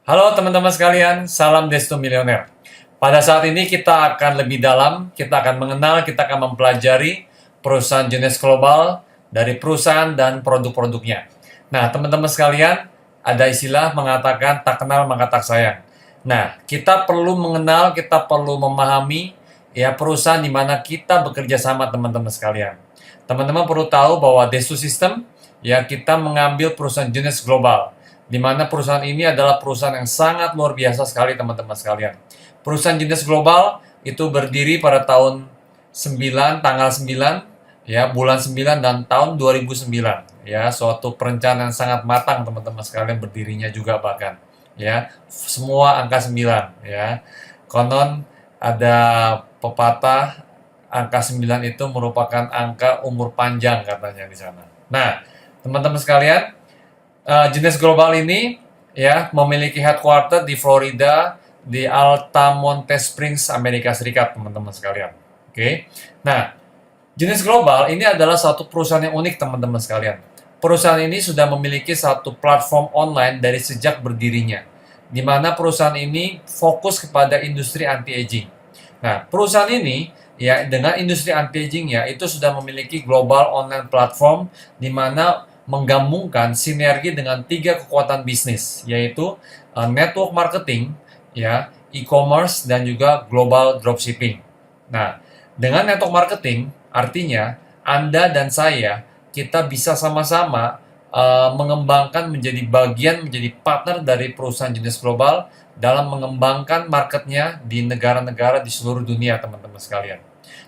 Halo teman-teman sekalian, salam Desto Milioner. Pada saat ini kita akan lebih dalam, kita akan mengenal, kita akan mempelajari perusahaan jenis global dari perusahaan dan produk-produknya. Nah, teman-teman sekalian, ada istilah mengatakan tak kenal maka tak sayang. Nah, kita perlu mengenal, kita perlu memahami ya perusahaan di mana kita bekerja sama teman-teman sekalian. Teman-teman perlu tahu bahwa Desto System ya kita mengambil perusahaan jenis global di mana perusahaan ini adalah perusahaan yang sangat luar biasa sekali teman-teman sekalian. Perusahaan jenis global itu berdiri pada tahun 9 tanggal 9 ya bulan 9 dan tahun 2009 ya suatu perencanaan yang sangat matang teman-teman sekalian berdirinya juga bahkan ya semua angka 9 ya. Konon ada pepatah angka 9 itu merupakan angka umur panjang katanya di sana. Nah, teman-teman sekalian, jenis global ini ya memiliki headquarter di Florida di Altamonte Springs, Amerika Serikat, teman-teman sekalian. Oke. Nah, jenis global ini adalah satu perusahaan yang unik, teman-teman sekalian. Perusahaan ini sudah memiliki satu platform online dari sejak berdirinya, di mana perusahaan ini fokus kepada industri anti-aging. Nah, perusahaan ini ya dengan industri anti-agingnya itu sudah memiliki global online platform di mana menggabungkan sinergi dengan tiga kekuatan bisnis, yaitu network marketing, ya, e-commerce dan juga global dropshipping. Nah, dengan network marketing artinya Anda dan saya kita bisa sama-sama mengembangkan menjadi partner dari perusahaan jenis global dalam mengembangkan marketnya di negara-negara di seluruh dunia, teman-teman sekalian.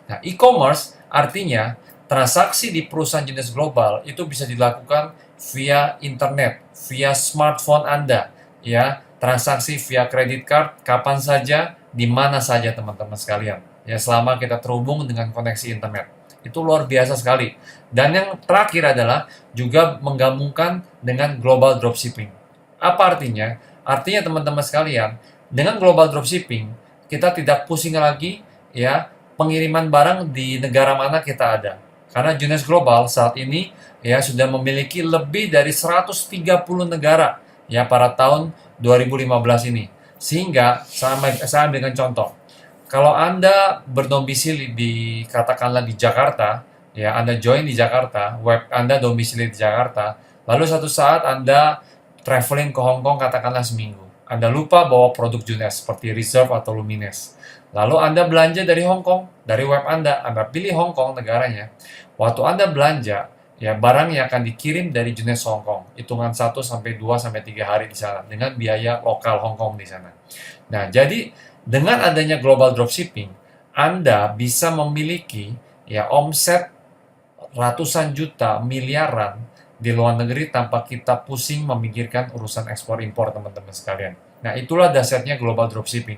Nah, e-commerce artinya transaksi di perusahaan jenis global itu bisa dilakukan via internet, via smartphone Anda, ya, transaksi via credit card kapan saja, di mana saja teman-teman sekalian. Ya, selama kita terhubung dengan koneksi internet. Itu luar biasa sekali. Dan yang terakhir adalah juga menggabungkan dengan global dropshipping. Apa artinya? Artinya teman-teman sekalian, dengan global dropshipping, kita tidak pusing lagi ya pengiriman barang di negara mana kita ada. Karena jenis global saat ini ya sudah memiliki lebih dari 130 negara ya pada tahun 2015 ini. Sehingga saya ambilkan contoh. Kalau Anda berdomisili di katakanlah di Jakarta, ya Anda join di Jakarta, web Anda domisili di Jakarta, lalu satu saat Anda traveling ke Hong Kong katakanlah seminggu. Anda lupa bawa produk Junes seperti Reserve atau Lumines. Lalu Anda belanja dari Hong Kong, dari web Anda pilih Hong Kong negaranya. Waktu Anda belanja, ya barangnya akan dikirim dari Junes Hong Kong, hitungan 1 sampai 2 sampai 3 hari di sana dengan biaya lokal Hong Kong di sana. Nah, jadi dengan adanya global dropshipping, Anda bisa memiliki ya omset ratusan juta, miliaran di luar negeri tanpa kita pusing memikirkan urusan ekspor impor teman-teman sekalian. Nah, itulah dasarnya global dropshipping.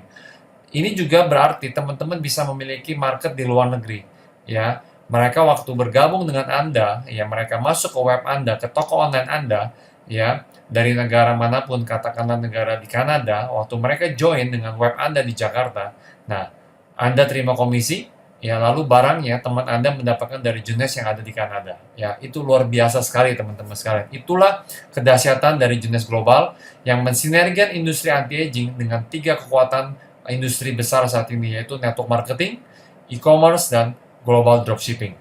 Ini juga berarti teman-teman bisa memiliki market di luar negeri. Ya, mereka waktu bergabung dengan Anda, ya mereka masuk ke web Anda, ke toko online Anda, ya dari negara manapun, katakanlah negara di Kanada, waktu mereka join dengan web Anda di Jakarta, nah Anda terima komisi, ya lalu barangnya teman Anda mendapatkan dari jenis yang ada di Kanada. Ya, itu luar biasa sekali teman-teman sekalian. Itulah kedahsyatan dari jenis global yang mensinergikan industri anti-aging dengan tiga kekuatan industri besar saat ini, yaitu network marketing, e-commerce, dan global dropshipping.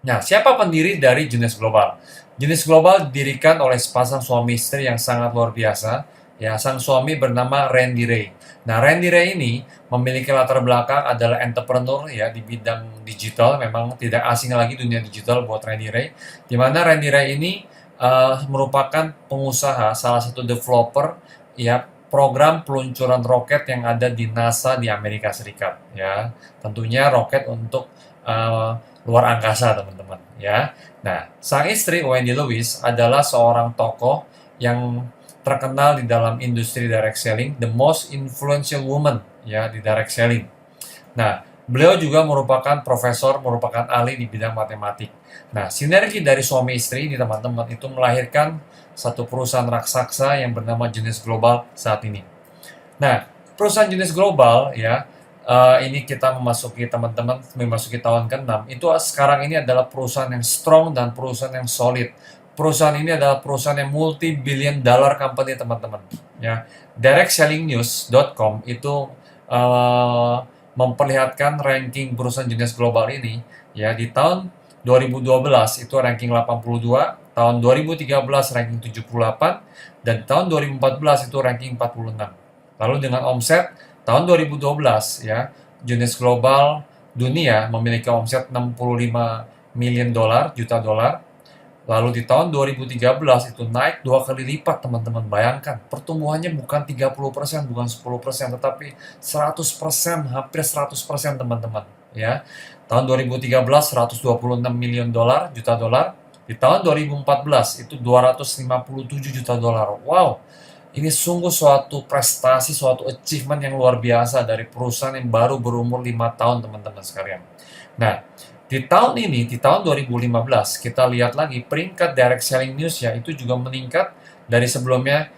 Nah, siapa pendiri dari jenis global? Jenis global didirikan oleh sepasang suami istri yang sangat luar biasa. Ya, sang suami bernama Randy Ray. Nah, Randy Ray ini memiliki latar belakang adalah entrepreneur ya di bidang digital. Memang tidak asing lagi dunia digital buat Randy Ray. Di mana Randy Ray ini merupakan pengusaha, salah satu developer ya program peluncuran roket yang ada di NASA di Amerika Serikat. Ya, tentunya roket untuk luar angkasa teman-teman ya. Nah, sang istri Wendy Lewis adalah seorang tokoh yang terkenal di dalam industri direct selling, the most influential woman ya di direct selling. Nah, beliau juga merupakan profesor, merupakan ahli di bidang matematik. Nah, sinergi dari suami istri ini teman-teman itu melahirkan satu perusahaan raksasa yang bernama jenis global saat ini. Nah, perusahaan jenis global ya ini kita memasuki teman-teman memasuki tahun ke-6 itu sekarang ini adalah perusahaan yang strong dan perusahaan yang solid, perusahaan ini adalah perusahaan yang multi-billion dollar company, teman-teman. Ya, directselling.news.com itu memperlihatkan ranking perusahaan jenis global ini. Ya, di tahun 2012 itu ranking 82, tahun 2013 ranking 78, dan tahun 2014 itu ranking 46. Lalu dengan omset tahun 2012 ya, jenis global dunia memiliki omset 65 million juta dolar. Lalu di tahun 2013 itu naik 2 kali lipat, teman-teman. Bayangkan, pertumbuhannya bukan 30%, bukan 10%, tetapi 100%, hampir 100%, teman-teman. Ya, tahun 2013 126 million juta dolar. Di tahun 2014 itu 257 juta dolar. Wow, ini sungguh suatu prestasi, suatu achievement yang luar biasa dari perusahaan yang baru berumur 5 tahun, teman-teman sekalian. Nah, di tahun ini, di tahun 2015, kita lihat lagi peringkat direct selling news ya, itu juga meningkat dari sebelumnya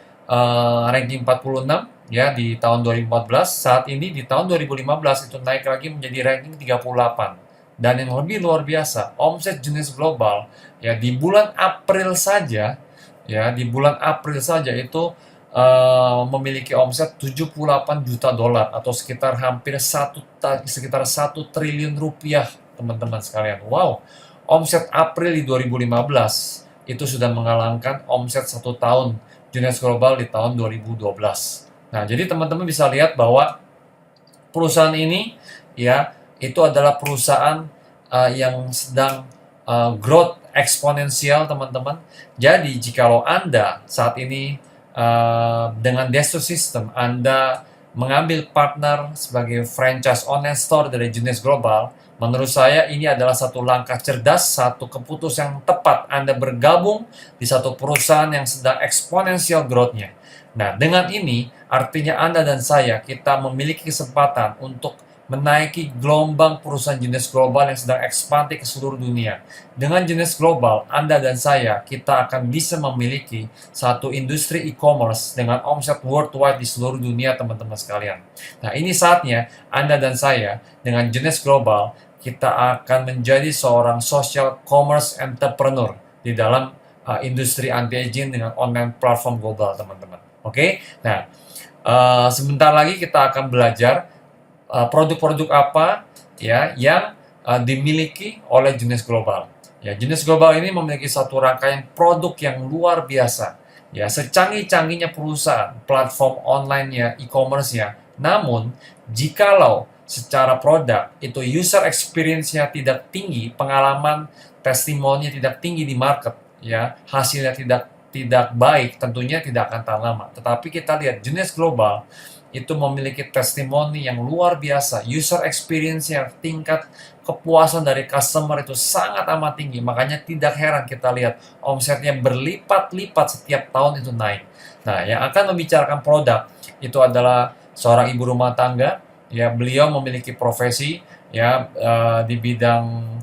ranking 46 ya di tahun 2014. Saat ini di tahun 2015 itu naik lagi menjadi ranking 38. Dan yang lebih luar biasa, omset jenis global ya di bulan April saja itu memiliki omset 78 juta dolar atau sekitar hampir sekitar 1 triliun rupiah, teman-teman sekalian. Wow, omset April di 2015 itu sudah mengalahkan omset 1 tahun jenis global di tahun 2012. Nah, jadi teman-teman bisa lihat bahwa perusahaan ini ya itu adalah perusahaan yang sedang growth eksponensial, teman-teman. Jadi jikalau Anda saat ini dengan Desto System Anda mengambil partner sebagai franchise online store dari jenis global, menurut saya ini adalah satu langkah cerdas, satu keputusan yang tepat. Anda bergabung di satu perusahaan yang sedang eksponensial growth-nya. Nah, dengan ini artinya Anda dan saya kita memiliki kesempatan untuk menaiki gelombang perusahaan jenis global yang sedang ekspansi ke seluruh dunia. Dengan jenis global, Anda dan saya, kita akan bisa memiliki satu industri e-commerce dengan omset worldwide di seluruh dunia, teman-teman sekalian. Nah, ini saatnya Anda dan saya, dengan jenis global, kita akan menjadi seorang social commerce entrepreneur di dalam industri anti-aging dengan online platform global, teman-teman. Oke? Nah, sebentar lagi kita akan belajar produk-produk apa ya yang dimiliki oleh jenis global. Ya, jenis global ini memiliki satu rangkaian produk yang luar biasa. Ya, secanggih-canggihnya perusahaan, platform online-nya, e-commerce-nya. Namun, jikalau secara produk itu user experience-nya tidak tinggi, pengalaman testimoni tidak tinggi di market, ya, hasilnya tidak baik, tentunya tidak akan tahan lama. Tetapi kita lihat jenis global itu memiliki testimoni yang luar biasa, user experience yang tingkat kepuasan dari customer itu sangat amat tinggi. Makanya tidak heran kita lihat omsetnya berlipat-lipat setiap tahun itu naik. Nah, yang akan membicarakan produk itu adalah seorang ibu rumah tangga. Ya, beliau memiliki profesi ya di bidang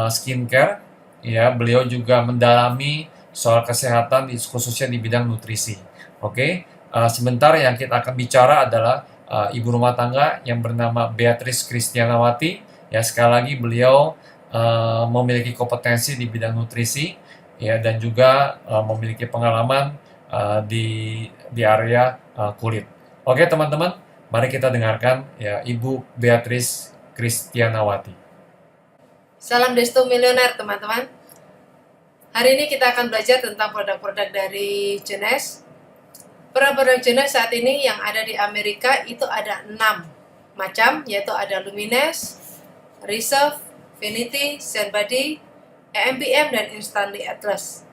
skincare. Ya, beliau juga mendalami soal kesehatan khususnya di bidang nutrisi. Oke. Sebentar yang kita akan bicara adalah ibu rumah tangga yang bernama Beatrice Kristianawati. Ya, sekali lagi beliau memiliki kompetensi di bidang nutrisi ya dan juga memiliki pengalaman di area kulit. Oke, teman-teman, mari kita dengarkan ya Ibu Beatrice Kristianawati. Salam Desto Milioner, teman-teman. Hari ini kita akan belajar tentang produk-produk dari Genes. Produk-produk Genes saat ini yang ada di Amerika itu ada 6 macam, yaitu ada Lumines, Reserve, Finity, Zenbody, EMPM, dan Instantly Atlas.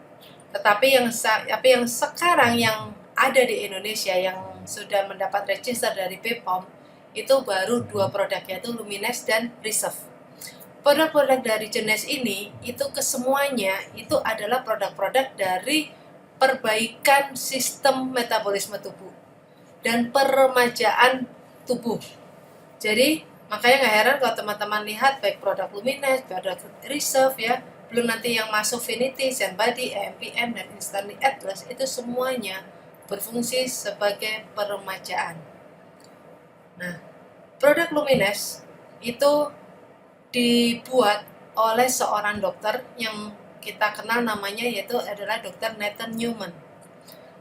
Tetapi yang sekarang yang ada di Indonesia yang sudah mendapat register dari BPOM itu baru 2 produk, yaitu Lumines dan Reserve. Produk-produk dari Genes ini itu kesemuanya itu adalah produk-produk dari perbaikan sistem metabolisme tubuh dan peremajaan tubuh. Jadi makanya nggak heran kalau teman-teman lihat baik produk Lumines, produk Reserve ya, belum nanti yang masuk Finity, Zenbody, EMPM, dan Instantly Atlas itu semuanya berfungsi sebagai peremajaan. Nah, produk Lumines itu dibuat oleh seorang dokter yang kita kenal namanya, yaitu adalah Dr. Nathan Newman.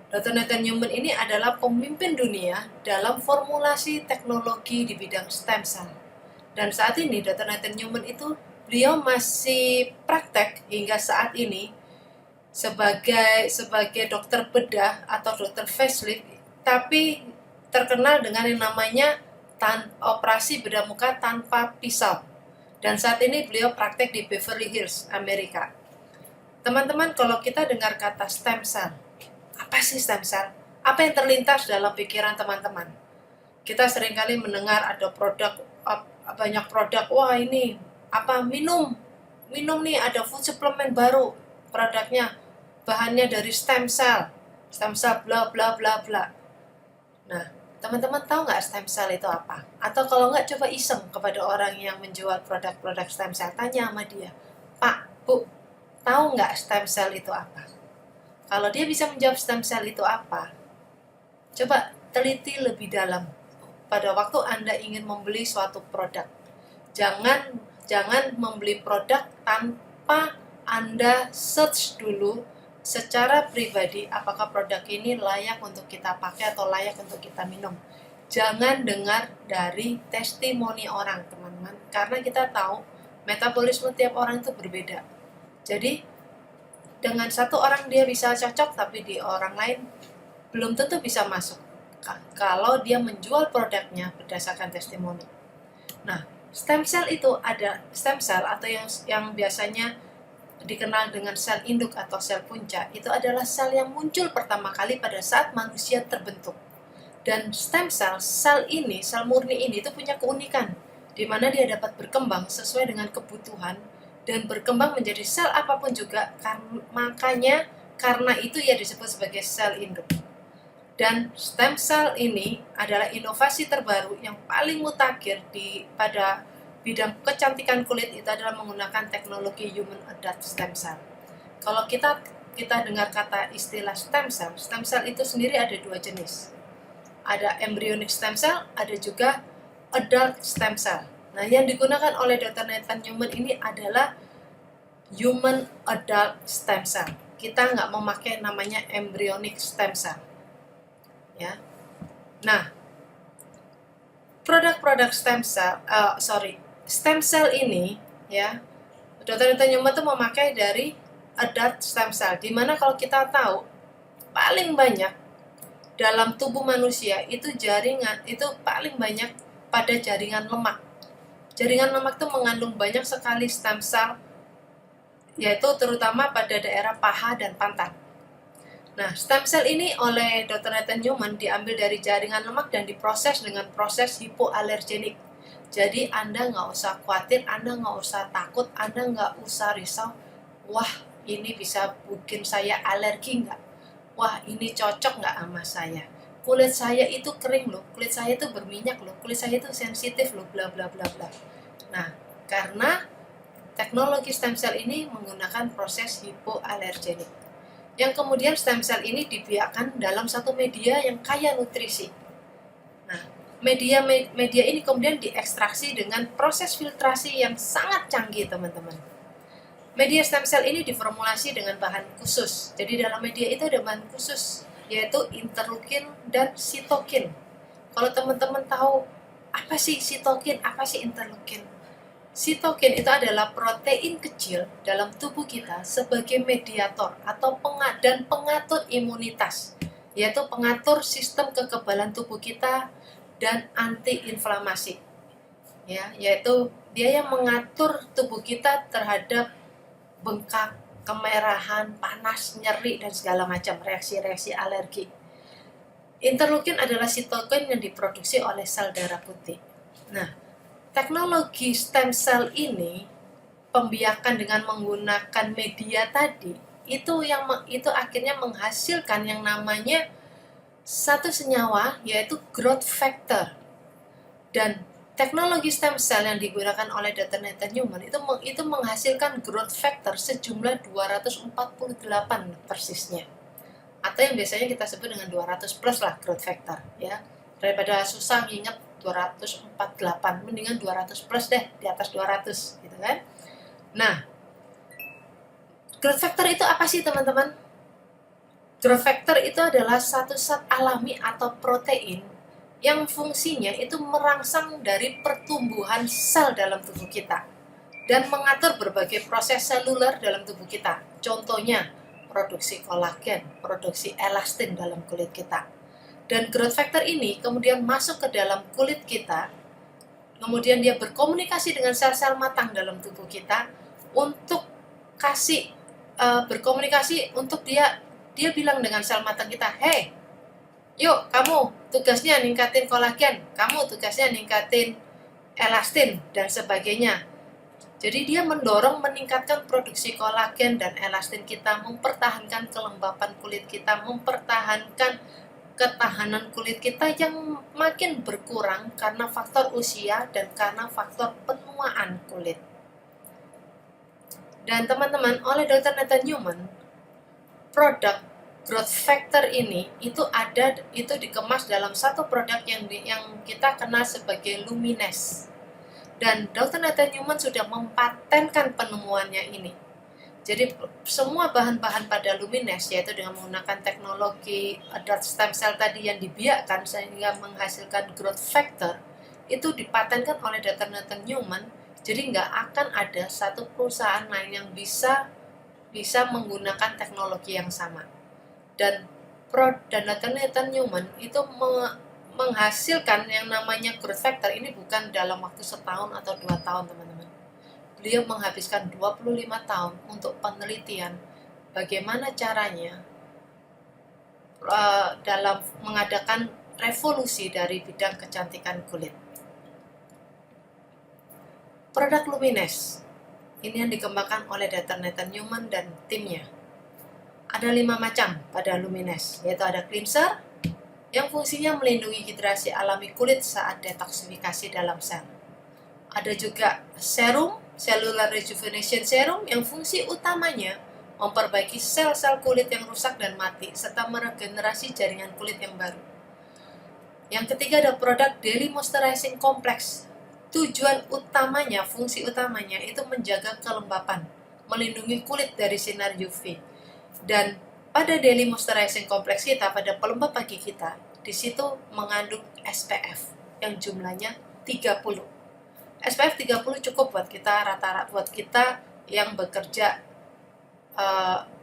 Dr. Nathan Newman ini adalah pemimpin dunia dalam formulasi teknologi di bidang stem cell. Dan saat ini Dr. Nathan Newman itu beliau masih praktek hingga saat ini sebagai dokter bedah atau dokter facelift, tapi terkenal dengan yang namanya operasi bedah muka tanpa pisau. Dan saat ini beliau praktek di Beverly Hills, Amerika. Teman-teman, kalau kita dengar kata stem cell, apa sih stem cell? Apa yang terlintas dalam pikiran teman-teman? Kita seringkali mendengar ada banyak produk, wah ini minum nih, ada food supplement baru, produknya bahannya dari stem cell bla bla bla bla. Nah, teman-teman tahu nggak stem cell itu apa? Atau kalau nggak, coba iseng kepada orang yang menjual produk-produk stem cell, tanya sama dia, Pak, Bu, tahu nggak stem cell itu apa? Kalau dia bisa menjawab stem cell itu apa, coba teliti lebih dalam pada waktu Anda ingin membeli suatu produk. Jangan membeli produk tanpa Anda search dulu secara pribadi apakah produk ini layak untuk kita pakai atau layak untuk kita minum. Jangan dengar dari testimoni orang, teman-teman, karena kita tahu metabolisme tiap orang itu berbeda. Jadi dengan satu orang dia bisa cocok, tapi di orang lain belum tentu bisa masuk kalau dia menjual produknya berdasarkan testimoni. Nah, stem cell itu ada stem cell atau yang biasanya dikenal dengan sel induk atau sel punca, itu adalah sel yang muncul pertama kali pada saat manusia terbentuk. Dan stem cell, sel murni ini itu punya keunikan, di mana dia dapat berkembang sesuai dengan kebutuhan dan berkembang menjadi sel apapun juga, makanya karena itu ya disebut sebagai sel induk. Dan stem cell ini adalah inovasi terbaru yang paling mutakhir pada bidang kecantikan kulit, itu adalah menggunakan teknologi human adult stem cell. Kalau kita dengar kata istilah stem cell itu sendiri ada dua jenis. Ada embryonic stem cell, ada juga adult stem cell. Nah, yang digunakan oleh Dr. Nathan Newman ini adalah human adult stem cell. Kita nggak memakai namanya embryonic stem cell. Ya. Nah, produk-produk stem cell ini, ya, Dr. Nathan Newman itu memakai dari adult stem cell, dimana kalau kita tahu paling banyak dalam tubuh manusia itu paling banyak pada jaringan lemak. Jaringan lemak itu mengandung banyak sekali stem cell, yaitu terutama pada daerah paha dan pantat. Nah, stem cell ini oleh Dr. Nathan Newman diambil dari jaringan lemak dan diproses dengan proses hipoalergenik. Jadi Anda nggak usah khawatir, Anda nggak usah takut, Anda nggak usah risau. Wah, ini bisa bikin saya alergi nggak? Wah, ini cocok nggak sama saya? Kulit saya itu kering loh, kulit saya itu berminyak loh, kulit saya itu sensitif loh, bla bla bla bla. Nah, karena teknologi stem cell ini menggunakan proses hipoalergenik, yang kemudian stem cell ini dibiarkan dalam satu media yang kaya nutrisi. Nah, media ini kemudian diekstraksi dengan proses filtrasi yang sangat canggih, teman-teman. Media stem cell ini diformulasi dengan bahan khusus. Jadi dalam media itu ada bahan khusus, yaitu interleukin dan sitokin. Kalau teman-teman tahu apa sih sitokin, apa sih interleukin? Sitokin itu adalah protein kecil dalam tubuh kita sebagai mediator atau pengatur imunitas, yaitu pengatur sistem kekebalan tubuh kita dan anti-inflamasi. Ya, yaitu dia yang mengatur tubuh kita terhadap bengkak, kemerahan, panas, nyeri, dan segala macam reaksi-reaksi alergi. Interleukin adalah sitokin yang diproduksi oleh sel darah putih. Nah, teknologi stem cell ini, pembiakan dengan menggunakan media tadi, itu akhirnya menghasilkan yang namanya satu senyawa, yaitu growth factor. Dan teknologi stem cell yang digunakan oleh Dr. Nathan Newman itu menghasilkan growth factor sejumlah 248 persisnya. Atau yang biasanya kita sebut dengan 200 plus lah growth factor, ya. Daripada susah nginget 248, mendingan 200 plus deh, di atas 200 gitu kan. Nah, Growth factor itu apa sih teman-teman? Growth factor itu adalah satu zat alami atau protein yang fungsinya itu merangsang dari pertumbuhan sel dalam tubuh kita dan mengatur berbagai proses seluler dalam tubuh kita. Contohnya, produksi kolagen, produksi elastin dalam kulit kita. Dan growth factor ini kemudian masuk ke dalam kulit kita, kemudian dia berkomunikasi dengan sel-sel matang dalam tubuh kita untuk berkomunikasi untuk dia bilang dengan sel matang kita, hey, yuk kamu tugasnya ningkatin kolagen, kamu tugasnya ningkatin elastin, dan sebagainya. Jadi dia mendorong meningkatkan produksi kolagen dan elastin kita, mempertahankan kelembapan kulit kita, mempertahankan ketahanan kulit kita yang makin berkurang karena faktor usia dan karena faktor penuaan kulit. Dan teman-teman, oleh Dr. Nathan Newman, produk growth factor ini itu dikemas dalam satu produk yang kita kenal sebagai Lumines. Dan Dr. Nathan Newman sudah mempatenkan penemuannya ini. Jadi semua bahan-bahan pada Lumines, yaitu dengan menggunakan teknologi adult stem cell tadi yang dibiakkan sehingga menghasilkan growth factor, itu dipatenkan oleh Dr. Nathan Newman. Jadi nggak akan ada satu perusahaan lain yang bisa menggunakan teknologi yang sama. Dan Dr. Nathan Newman itu menghasilkan yang namanya growth factor ini bukan dalam waktu setahun atau 2 tahun, teman-teman. Beliau menghabiskan 25 tahun untuk penelitian bagaimana caranya dalam mengadakan revolusi dari bidang kecantikan kulit. Produk Lumines ini yang dikembangkan oleh Dr. Nathan Newman dan timnya. Ada 5 macam pada Lumines, yaitu ada cleanser yang fungsinya melindungi hidrasi alami kulit saat detoksifikasi dalam sel. Ada juga serum, cellular rejuvenation serum, yang fungsi utamanya memperbaiki sel-sel kulit yang rusak dan mati serta meregenerasi jaringan kulit yang baru. Yang ketiga ada produk Daily Moisturizing Complex. Tujuan utamanya, fungsi utamanya itu menjaga kelembapan, melindungi kulit dari sinar UV. Dan pada Daily Moisturizing Complex kita, pada pelembab pagi kita, di situ mengandung SPF yang jumlahnya 30. SPF 30 cukup buat kita rata-rata, buat kita yang bekerja,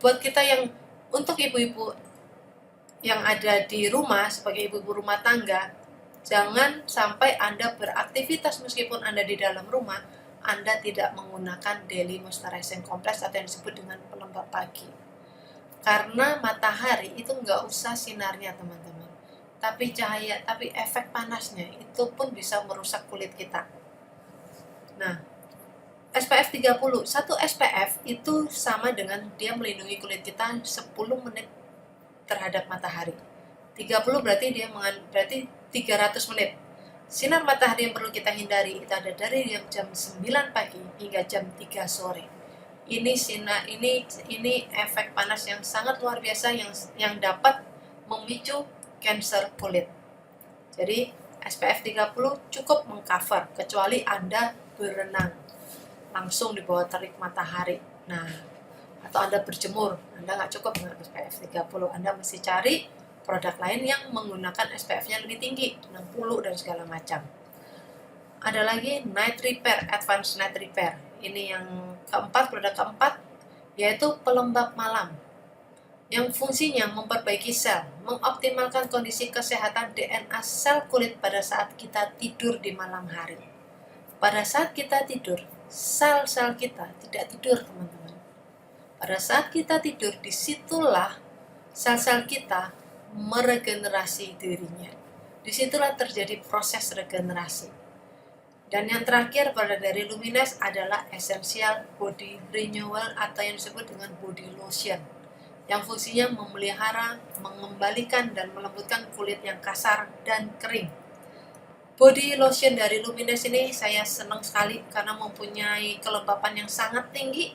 buat kita yang untuk ibu-ibu yang ada di rumah sebagai ibu-ibu rumah tangga. Jangan sampai Anda beraktivitas meskipun Anda di dalam rumah, Anda tidak menggunakan Daily Moisturizing Complex atau yang disebut dengan pelembab pagi. Karena matahari itu nggak usah sinarnya, teman-teman. Tapi efek panasnya itu pun bisa merusak kulit kita. Nah, SPF 30, satu SPF itu sama dengan dia melindungi kulit kita 10 menit terhadap matahari. 30 berarti 300 menit. Sinar matahari yang perlu kita hindari itu ada dari jam 9 pagi hingga jam 3 sore. Ini efek panas yang sangat luar biasa yang dapat memicu kanker kulit. Jadi SPF 30 cukup mengcover kecuali Anda berenang langsung di bawah terik matahari. Nah, atau Anda berjemur, Anda nggak cukup dengan SPF 30. Anda mesti cari produk lain yang menggunakan SPF-nya lebih tinggi, 60 dan segala macam. Ada lagi Night Repair, Advanced Night Repair. Ini yang produk keempat, yaitu pelembab malam, yang fungsinya memperbaiki sel, mengoptimalkan kondisi kesehatan DNA sel kulit pada saat kita tidur di malam hari. Pada saat kita tidur, sel-sel kita tidak tidur, teman-teman. Pada saat kita tidur, disitulah sel-sel kita meregenerasi dirinya. Disitulah terjadi proses regenerasi. Dan yang terakhir pada dari Lumines adalah Essential Body Renewal atau yang disebut dengan body lotion, yang fungsinya memelihara, mengembalikan dan melembutkan kulit yang kasar dan kering. Body lotion dari Lumines ini saya senang sekali karena mempunyai kelembapan yang sangat tinggi,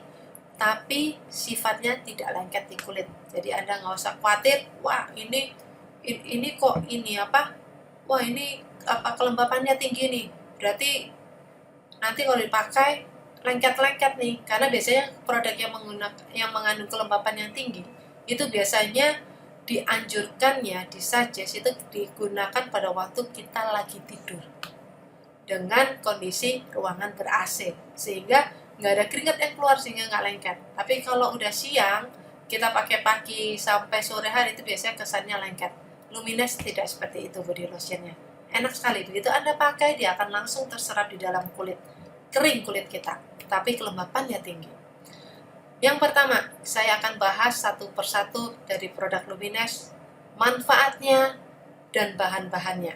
tapi sifatnya tidak lengket di kulit. Jadi Anda nggak usah khawatir, wah ini kelembapannya tinggi nih. Berarti nanti kalau dipakai lengket-lengket nih, karena biasanya produk yang mengandung kelembapan yang tinggi itu biasanya dianjurkannya, disuggest itu digunakan pada waktu kita lagi tidur dengan kondisi ruangan ber-AC, sehingga nggak ada keringat yang keluar sehingga nggak lengket. Tapi kalau udah siang, kita pakai pagi sampai sore hari itu biasanya kesannya lengket. Lumines tidak seperti itu body lotionnya. Enak sekali, begitu Anda pakai dia akan langsung terserap di dalam kulit, kering kulit kita, tapi kelembapannya tinggi. Yang pertama, saya akan bahas satu persatu dari produk Lumines, manfaatnya dan bahan-bahannya.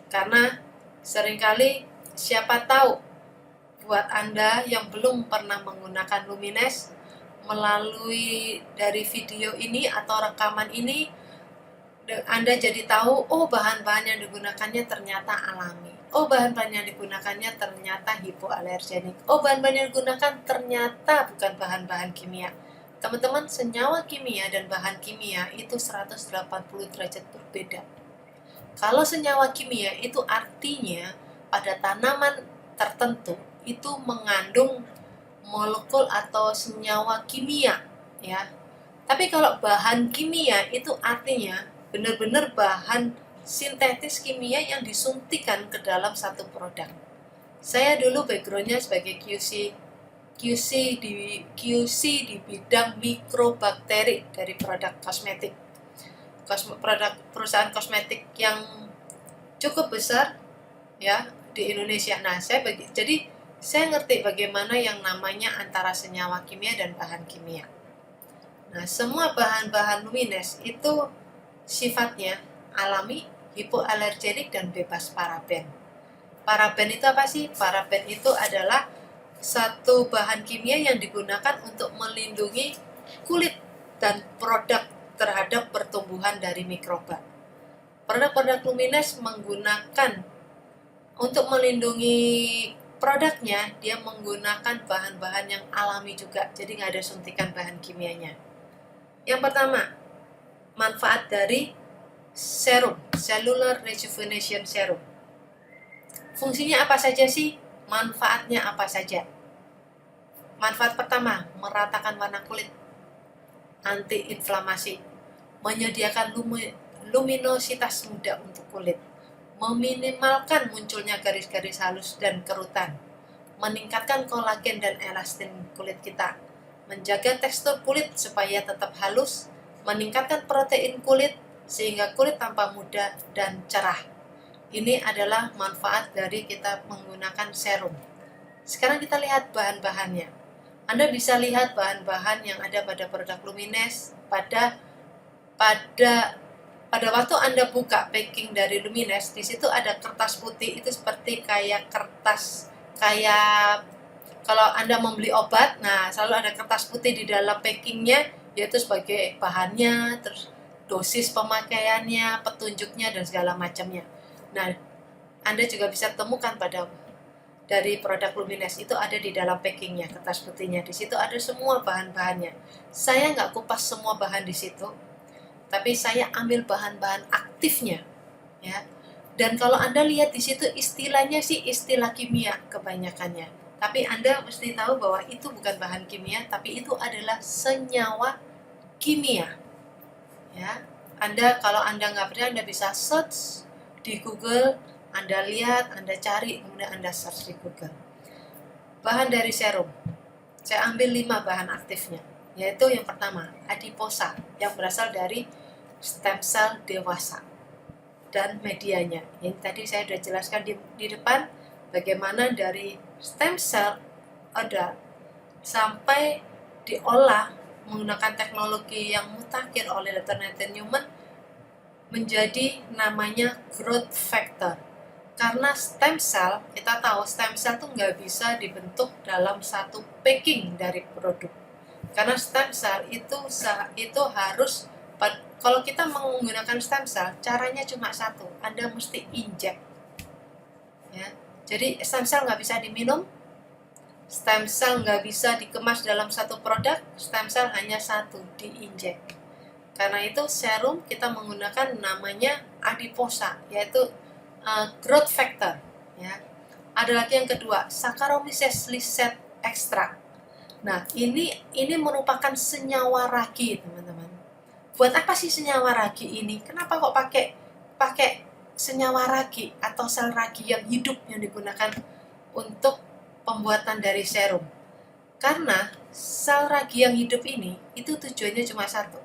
Karena seringkali siapa tahu buat Anda yang belum pernah menggunakan Lumines, melalui dari video ini atau rekaman ini, Anda jadi tahu, oh bahan-bahan yang digunakannya ternyata alami. Oh bahan-bahan yang digunakannya ternyata hipoalergenik. Oh bahan-bahan yang digunakan ternyata bukan bahan-bahan kimia. Teman-teman, senyawa kimia dan bahan kimia itu 180 derajat berbeda. Kalau senyawa kimia itu artinya pada tanaman tertentu itu mengandung molekul atau senyawa kimia, ya. Tapi kalau bahan kimia itu artinya benar-benar bahan sintetis kimia yang disuntikan ke dalam satu produk. Saya dulu backgroundnya sebagai QC di bidang mikrobakteri dari produk kosmetik. Produk perusahaan kosmetik yang cukup besar ya di Indonesia. Nah, jadi saya ngerti bagaimana yang namanya antara senyawa kimia dan bahan kimia. Nah, semua bahan-bahan Lumines itu sifatnya alami, hipoalergenik, dan bebas paraben. Paraben itu apa sih? Paraben itu adalah satu bahan kimia yang digunakan untuk melindungi kulit dan produk terhadap pertumbuhan dari mikroba. Produk-produk Lumines menggunakan untuk melindungi produknya, dia menggunakan bahan-bahan yang alami juga, jadi nggak ada suntikan bahan kimianya. Yang pertama, manfaat dari serum, cellular rejuvenation serum. Fungsinya apa saja sih? Manfaatnya apa saja? Manfaat pertama, meratakan warna kulit, anti-inflamasi, menyediakan luminositas muda untuk kulit, meminimalkan munculnya garis-garis halus dan kerutan, meningkatkan kolagen dan elastin kulit kita, menjaga tekstur kulit supaya tetap halus, meningkatkan protein kulit sehingga kulit tampak muda dan cerah. Ini adalah manfaat dari kita menggunakan serum. Sekarang kita lihat bahan-bahannya. Anda bisa lihat bahan-bahan yang ada pada produk Lumines pada waktu Anda buka packing dari Lumines, di situ ada kertas putih, itu seperti kayak kertas, kayak kalau Anda membeli obat, nah selalu ada kertas putih di dalam packingnya, yaitu sebagai bahannya, terus dosis pemakaiannya, petunjuknya, dan segala macamnya. Nah, Anda juga bisa temukan dari produk Lumines itu ada di dalam packingnya, kertas putihnya. Di situ ada semua bahan-bahannya. Saya nggak kupas semua bahan di situ, tapi saya ambil bahan-bahan aktifnya, ya. Dan kalau Anda lihat di situ istilahnya sih istilah kimia kebanyakannya. Tapi Anda mesti tahu bahwa itu bukan bahan kimia, tapi itu adalah senyawa kimia. Ya, kalau Anda nggak percaya, Anda bisa search di Google, Anda lihat, Anda cari, kemudian Anda search di Google. Bahan dari serum, saya ambil 5 bahan aktifnya, yaitu yang pertama, adiposa, yang berasal dari stem cell dewasa dan medianya. Yang tadi saya sudah jelaskan di depan, bagaimana dari stem cell ada sampai diolah menggunakan teknologi yang mutakhir oleh Dr. Nathan Newman menjadi namanya growth factor. Karena stem cell, kita tahu stem cell itu nggak bisa dibentuk dalam satu packing dari produk. Karena stem cell itu harus, kalau kita menggunakan stem cell, caranya cuma satu, Anda mesti inject. Ya, jadi stem cell nggak bisa diminum, stem cell nggak bisa dikemas dalam satu produk, stem cell hanya satu, diinjek. Karena itu serum kita menggunakan namanya adiposa, yaitu growth factor. Ya. Ada lagi yang kedua, Saccharomyces lycet ekstrak. Nah, ini merupakan senyawa ragi, teman-teman. Buat apa sih senyawa ragi ini? Kenapa kok pakai senyawa ragi atau sel ragi yang hidup yang digunakan untuk pembuatan dari serum? Karena sel ragi yang hidup ini itu tujuannya cuma satu.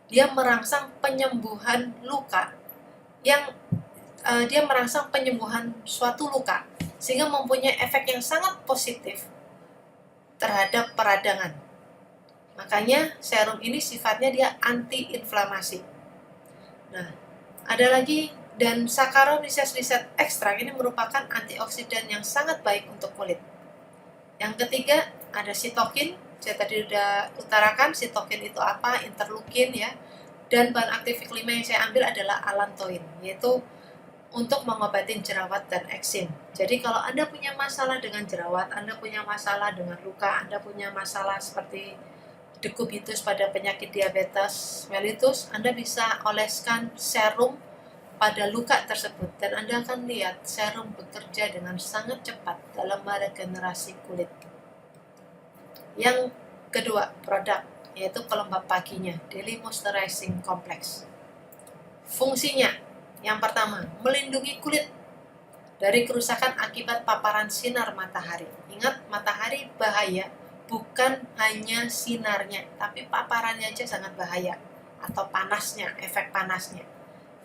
Dia merangsang penyembuhan luka yang dia merangsang penyembuhan suatu luka sehingga mempunyai efek yang sangat positif terhadap peradangan. Makanya serum ini sifatnya dia anti-inflamasi. Nah, ada lagi, dan Saccharomyces extract ini merupakan antioksidan yang sangat baik untuk kulit. Yang ketiga, ada sitokin. Saya tadi udah utarakan sitokin itu apa, interleukin ya. Dan bahan aktif kelima yang saya ambil adalah allantoin, yaitu untuk mengobati jerawat dan eksim. Jadi kalau Anda punya masalah dengan jerawat, Anda punya masalah dengan luka, Anda punya masalah seperti dekubitus pada penyakit diabetes mellitus, Anda bisa oleskan serum pada luka tersebut dan Anda akan lihat serum bekerja dengan sangat cepat dalam meregenerasi kulit. Yang kedua produk yaitu pelembab paginya, Daily Moisturizing Complex. Fungsinya, yang pertama, melindungi kulit dari kerusakan akibat paparan sinar matahari. Ingat, matahari bahaya bukan hanya sinarnya, tapi paparannya aja sangat bahaya, atau panasnya, efek panasnya.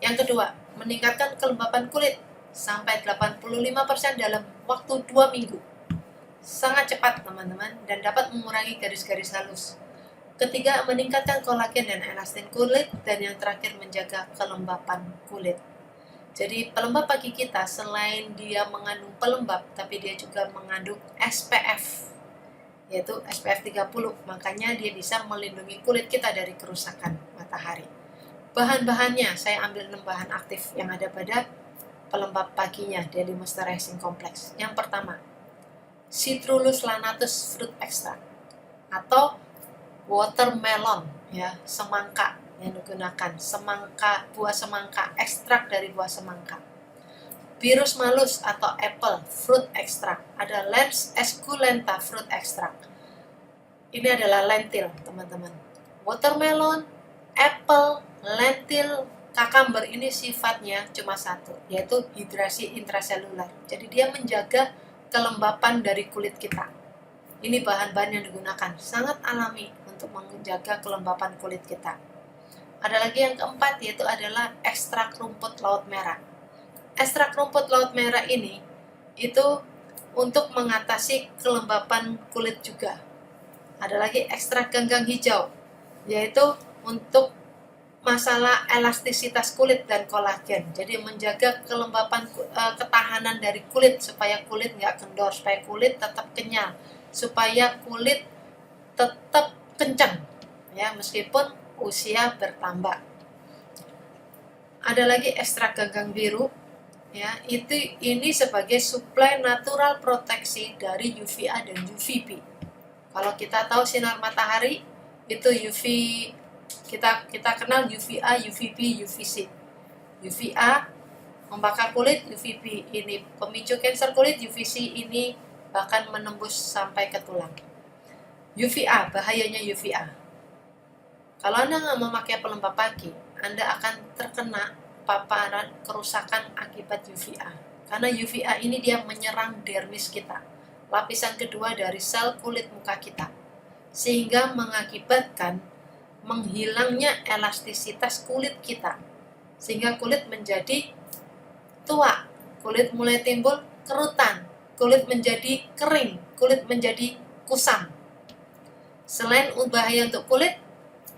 Yang kedua, meningkatkan kelembapan kulit sampai 85% dalam waktu 2 minggu. Sangat cepat teman-teman, dan dapat mengurangi garis-garis halus. Ketiga, meningkatkan kolagen dan elastin kulit. Dan yang terakhir, menjaga kelembapan kulit. Jadi pelembab pagi kita selain dia mengandung pelembab, tapi dia juga mengandung SPF, yaitu SPF 30. Makanya dia bisa melindungi kulit kita dari kerusakan matahari. Bahan-bahannya, saya ambil 6 bahan aktif yang ada pada pelembab paginya, Daily Moisturizing Complex. Yang pertama, Citrullus lanatus fruit extract atau watermelon, ya, semangka yang digunakan, semangka, buah semangka, ekstrak dari buah semangka. Pyrus malus atau apple fruit extract, ada Lens esculenta fruit extract. Ini adalah lentil, teman-teman. Watermelon, apple, lentil, cucumber ini sifatnya cuma satu, yaitu hidrasi intraseluler. Jadi dia menjaga kelembapan dari kulit kita. Ini bahan-bahan yang digunakan, sangat alami untuk menjaga kelembapan kulit kita. Ada lagi yang keempat, yaitu adalah ekstrak rumput laut merah. Ekstrak rumput laut merah ini itu untuk mengatasi kelembapan kulit juga. Ada lagi ekstrak ganggang hijau, yaitu untuk masalah elastisitas kulit dan kolagen. Jadi menjaga kelembapan, ketahanan dari kulit supaya kulit nggak kendor, supaya kulit tetap kenyal, supaya kulit tetap kencang, ya, meskipun usia bertambah. Ada lagi ekstrak ganggang biru, ya, ini sebagai suplai natural proteksi dari UVA dan UVB. Kalau kita tahu sinar matahari itu UV, kita kenal UVA, UVB, UVC. UVA membakar kulit, UVB ini pemicu kanker kulit, UVC ini bahkan menembus sampai ke tulang. UVA, bahayanya UVA. Kalau Anda nggak memakai pelembab pagi, Anda akan terkena paparan kerusakan akibat UVA. Karena UVA ini dia menyerang dermis kita, lapisan kedua dari sel kulit muka kita, sehingga mengakibatkan menghilangnya elastisitas kulit kita, sehingga kulit menjadi tua, kulit mulai timbul kerutan, kulit menjadi kering, kulit menjadi kusam. Selain bahaya untuk kulit,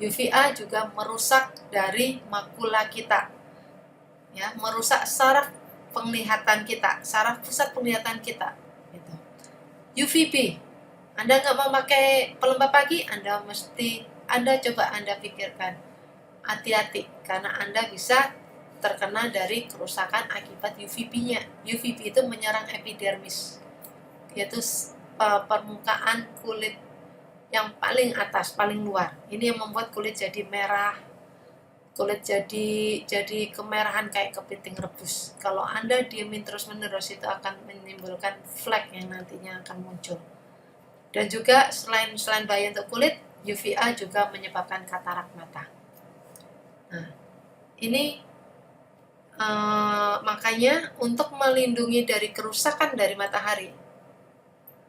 UVA juga merusak dari makula kita, ya, merusak saraf penglihatan kita, saraf pusat penglihatan kita. Gitu. UVB, Anda nggak mau pakai pelembab pagi, Anda coba Anda pikirkan, hati-hati, karena Anda bisa terkena dari kerusakan akibat UVB-nya. UVB itu menyerang epidermis, yaitu permukaan kulit yang paling atas, paling luar. Ini yang membuat kulit jadi merah, kulit jadi kemerahan kayak kepiting rebus. Kalau Anda diemin terus-menerus, itu akan menimbulkan flek yang nantinya akan muncul. Dan juga selain bahaya untuk kulit, UVA juga menyebabkan katarak mata. Nah, ini makanya untuk melindungi dari kerusakan dari matahari,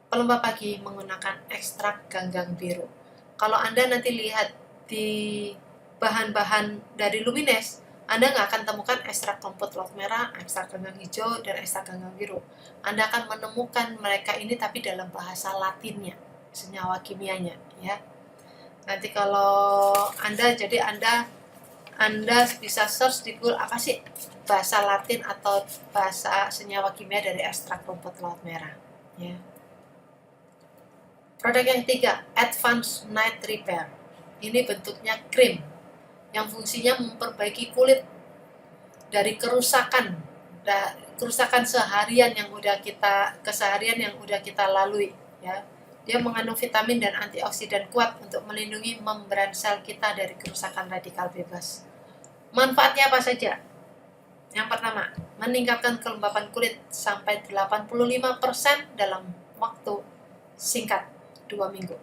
pelembab pagi menggunakan ekstrak ganggang biru. Kalau Anda nanti lihat di bahan-bahan dari Lumines, Anda nggak akan temukan ekstrak rumput laut merah, ekstrak ganggang hijau, dan ekstrak ganggang biru. Anda akan menemukan mereka ini tapi dalam bahasa Latinnya, senyawa kimianya, ya. Nanti kalau Anda bisa search di Google apa sih bahasa Latin atau bahasa senyawa kimia dari ekstrak rumput laut merah, ya. Produk yang ketiga, Advanced Night Repair. Ini bentuknya krim yang fungsinya memperbaiki kulit dari kerusakan keseharian yang udah kita lalui, ya. Dia mengandung vitamin dan antioksidan kuat untuk melindungi membran sel kita dari kerusakan radikal bebas. Manfaatnya apa saja? Yang pertama, meningkatkan kelembapan kulit sampai 85% dalam waktu singkat 2 minggu.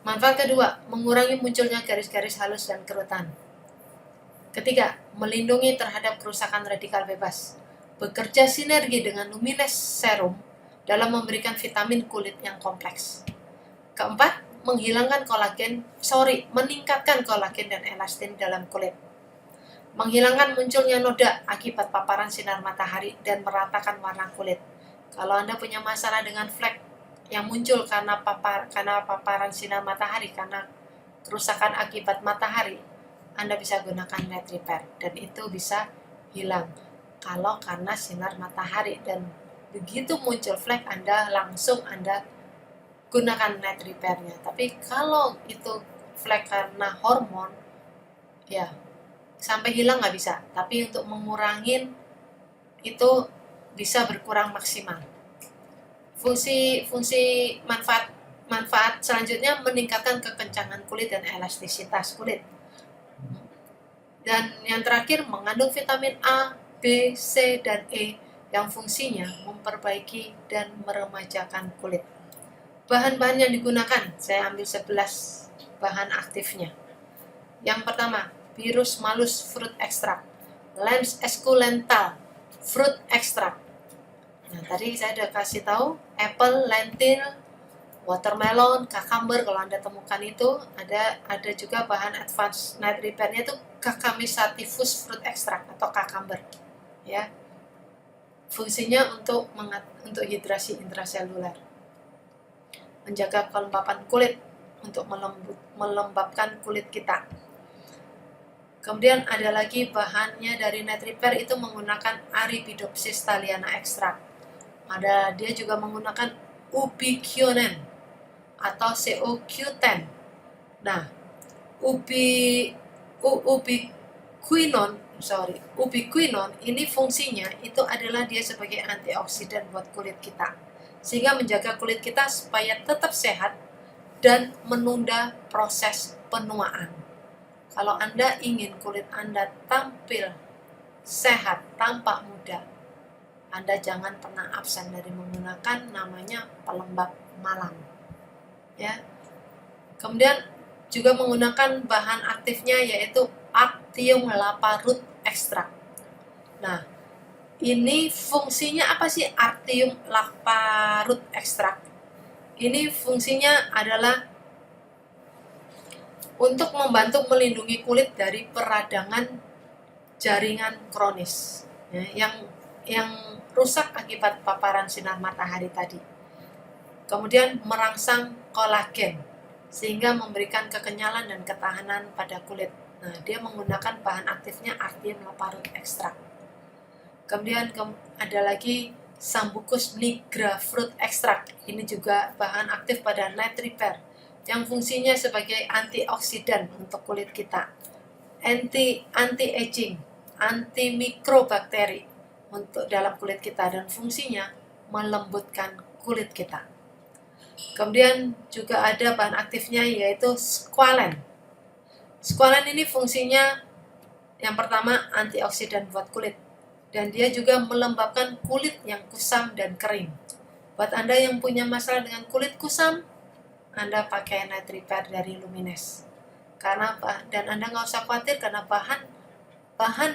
Manfaat kedua, mengurangi munculnya garis-garis halus dan kerutan. Ketiga, melindungi terhadap kerusakan radikal bebas. Bekerja sinergi dengan Lumines Serum dalam memberikan vitamin kulit yang kompleks. Keempat, meningkatkan kolagen dan elastin dalam kulit. Menghilangkan munculnya noda akibat paparan sinar matahari dan meratakan warna kulit. Kalau Anda punya masalah dengan flek yang muncul karena paparan sinar matahari, karena kerusakan akibat matahari, Anda bisa gunakan Night Repair dan itu bisa hilang kalau karena sinar matahari. Dan begitu muncul flek, Anda gunakan Night Repair-nya. Tapi kalau itu flek karena hormon, ya sampai hilang nggak bisa, tapi untuk mengurangin itu bisa berkurang maksimal. Manfaat selanjutnya meningkatkan kekencangan kulit dan elastisitas kulit. Dan yang terakhir, mengandung vitamin A, B, C, dan E yang fungsinya memperbaiki dan meremajakan kulit. Bahan-bahan yang digunakan, saya ambil 11 bahan aktifnya. Yang pertama, Pyrus malus fruit extract, Lens esculental fruit extract. Nah, tadi saya udah kasih tahu apple, lentil, watermelon, cucumber. Kalau Anda temukan itu ada juga bahan Advanced Night Repair-nya itu Cucumis sativus fruit extract atau cucumber, ya. Fungsinya untuk hidrasi intraseluler, menjaga kelembapan kulit, untuk melembabkan kulit kita. Kemudian ada lagi bahannya dari Night Repair itu menggunakan Arabidopsis thaliana extract. Dia juga menggunakan ubiquinone atau CoQ10. Nah, ubiquinone ini fungsinya itu adalah dia sebagai antioksidan buat kulit kita, sehingga menjaga kulit kita supaya tetap sehat dan menunda proses penuaan. Kalau Anda ingin kulit Anda tampil sehat, tampak muda, Anda jangan pernah absen dari menggunakan namanya pelembab malam, ya. Kemudian juga menggunakan bahan aktifnya yaitu Artium lapa root extract. Nah, ini fungsinya apa sih Artium lapa root extract? Ini fungsinya adalah untuk membantu melindungi kulit dari peradangan jaringan kronis, ya, yang rusak akibat paparan sinar matahari tadi. Kemudian merangsang kolagen sehingga memberikan kekenyalan dan ketahanan pada kulit. Nah, dia menggunakan bahan aktifnya Artium lapa root extract. Kemudian ada lagi Sambucus nigra fruit extract. Ini juga bahan aktif pada Night Repair yang fungsinya sebagai antioksidan untuk kulit kita, anti-aging, antimikrobakteri untuk dalam kulit kita, dan fungsinya melembutkan kulit kita. Kemudian juga ada bahan aktifnya yaitu squalene. Squalene ini fungsinya yang pertama antioksidan buat kulit, dan dia juga melembabkan kulit yang kusam dan kering. Buat Anda yang punya masalah dengan kulit kusam, Anda pakai Night Repair dari Lumines. Karena apa? Dan Anda nggak usah khawatir karena bahan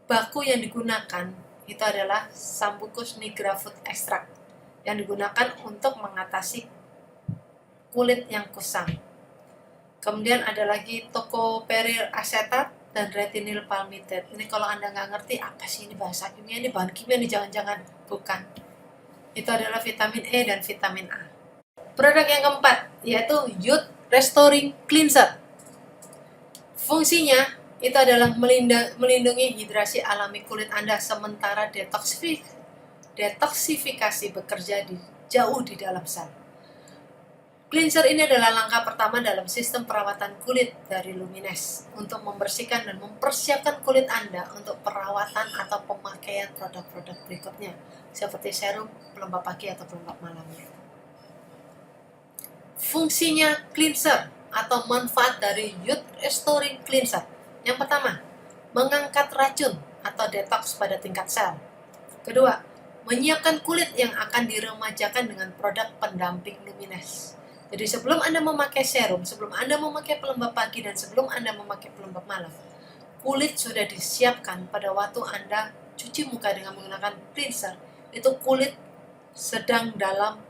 baku yang digunakan itu adalah Sambucus nigra food extract yang digunakan untuk mengatasi kulit yang kusam. Kemudian ada lagi tocopherol acetat dan retinil palmitate. Ini kalau Anda nggak ngerti apa sih ini bahasa kimia, ini bahan kimia nih, jangan-jangan bukan. Itu adalah vitamin E dan vitamin A. Produk yang keempat yaitu Youth Restoring Cleanser. Fungsinya itu adalah melindungi hidrasi alami kulit Anda sementara detoksifikasi bekerja jauh di dalam sel. Cleanser ini adalah langkah pertama dalam sistem perawatan kulit dari Lumines untuk membersihkan dan mempersiapkan kulit Anda untuk perawatan atau pemakaian produk-produk berikutnya seperti serum, pelembab pagi atau pelembab malamnya. Fungsinya cleanser atau manfaat dari Youth Restoring Cleanser. Yang pertama, mengangkat racun atau detox pada tingkat sel. Kedua, menyiapkan kulit yang akan diremajakan dengan produk pendamping Lumines. Jadi sebelum Anda memakai serum, sebelum Anda memakai pelembab pagi, dan sebelum Anda memakai pelembab malam, kulit sudah disiapkan pada waktu Anda cuci muka dengan menggunakan cleanser. Itu kulit sedang dalam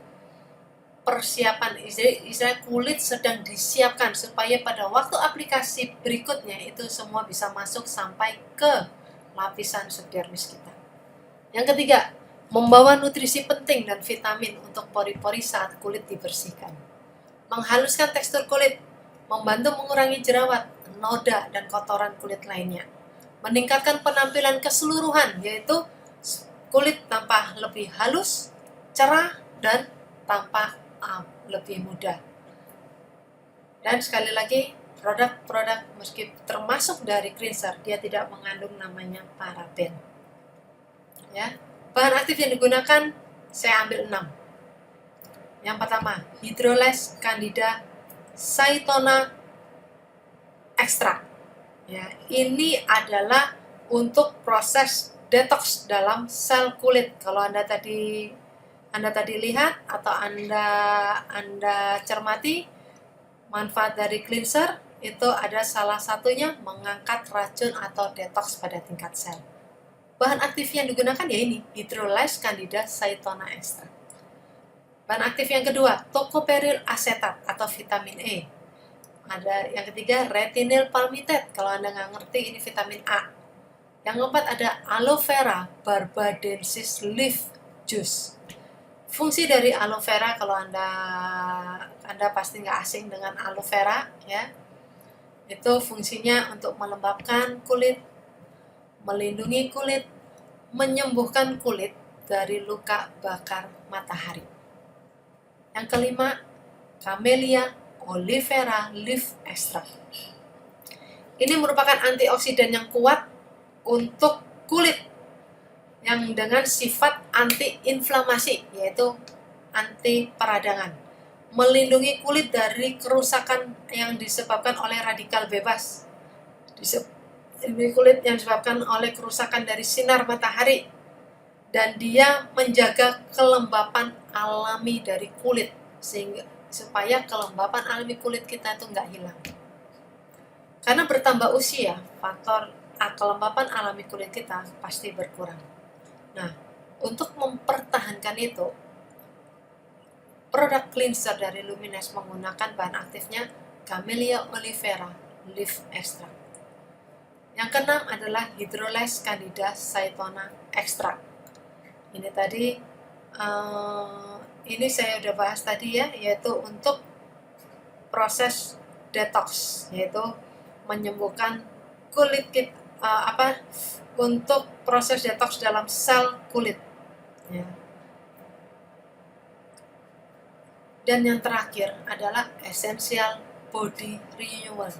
persiapan, istilah kulit sedang disiapkan supaya pada waktu aplikasi berikutnya itu semua bisa masuk sampai ke lapisan subdermis kita. Yang ketiga, membawa nutrisi penting dan vitamin untuk pori-pori saat kulit dibersihkan. Menghaluskan tekstur kulit, membantu mengurangi jerawat, noda, dan kotoran kulit lainnya. Meningkatkan penampilan keseluruhan, yaitu kulit tampak lebih halus, cerah, dan tampak lebih mudah. Dan sekali lagi, produk-produk meski termasuk dari cleanser, dia tidak mengandung namanya paraben. Ya, bahan aktif yang digunakan saya ambil 6. Yang pertama, Hydrolyzed Candida Saitona Extract. Ya, ini adalah untuk proses detox dalam sel kulit. Kalau Anda tadi lihat atau Anda cermati, manfaat dari cleanser itu ada salah satunya mengangkat racun atau detox pada tingkat sel. Bahan aktif yang digunakan ya ini, Hydrolyzed Candida Saitona Extract. Bahan aktif yang kedua, tocopherol acetat atau vitamin E. Ada yang ketiga, retinil palmitate. Kalau Anda nggak ngerti, ini vitamin A. Yang keempat ada aloe vera barbadensis leaf juice. Fungsi dari aloe vera, kalau Anda pasti nggak asing dengan aloe vera, ya. Itu fungsinya untuk melembabkan kulit, melindungi kulit, menyembuhkan kulit dari luka bakar matahari. Yang kelima, Camellia oleifera leaf extract. Ini merupakan antioksidan yang kuat untuk kulit yang dengan sifat anti-inflamasi, yaitu anti peradangan. Melindungi kulit dari kerusakan yang disebabkan oleh radikal bebas. Ini kulit yang disebabkan oleh kerusakan dari sinar matahari. Dan dia menjaga kelembapan alami dari kulit supaya kelembapan alami kulit kita itu nggak hilang. Karena bertambah usia, faktor kelembapan alami kulit kita pasti berkurang. Nah, untuk mempertahankan itu, produk cleanser dari Lumines menggunakan bahan aktifnya Camellia oleifera leaf extract. Yang keenam adalah Hydrolyzed Candida Saitona Extract. Ini tadi, ini saya udah bahas tadi ya, yaitu untuk proses detox, yaitu menyembuhkan kulit kita, untuk proses detox dalam sel kulit. Ya. Dan yang terakhir adalah Essential Body Renewal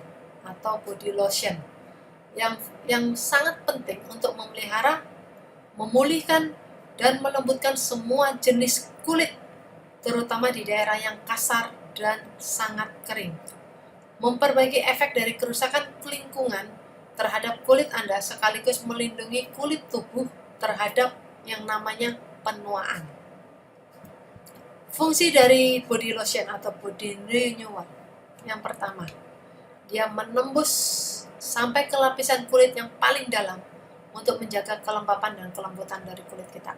atau body lotion yang sangat penting untuk memelihara, memulihkan, dan melembutkan semua jenis kulit, terutama di daerah yang kasar dan sangat kering. Memperbaiki efek dari kerusakan lingkungan terhadap kulit Anda sekaligus melindungi kulit tubuh terhadap yang namanya penuaan. Fungsi dari body lotion atau body renewal yang pertama, dia menembus sampai ke lapisan kulit yang paling dalam untuk menjaga kelembapan dan kelembutan dari kulit kita.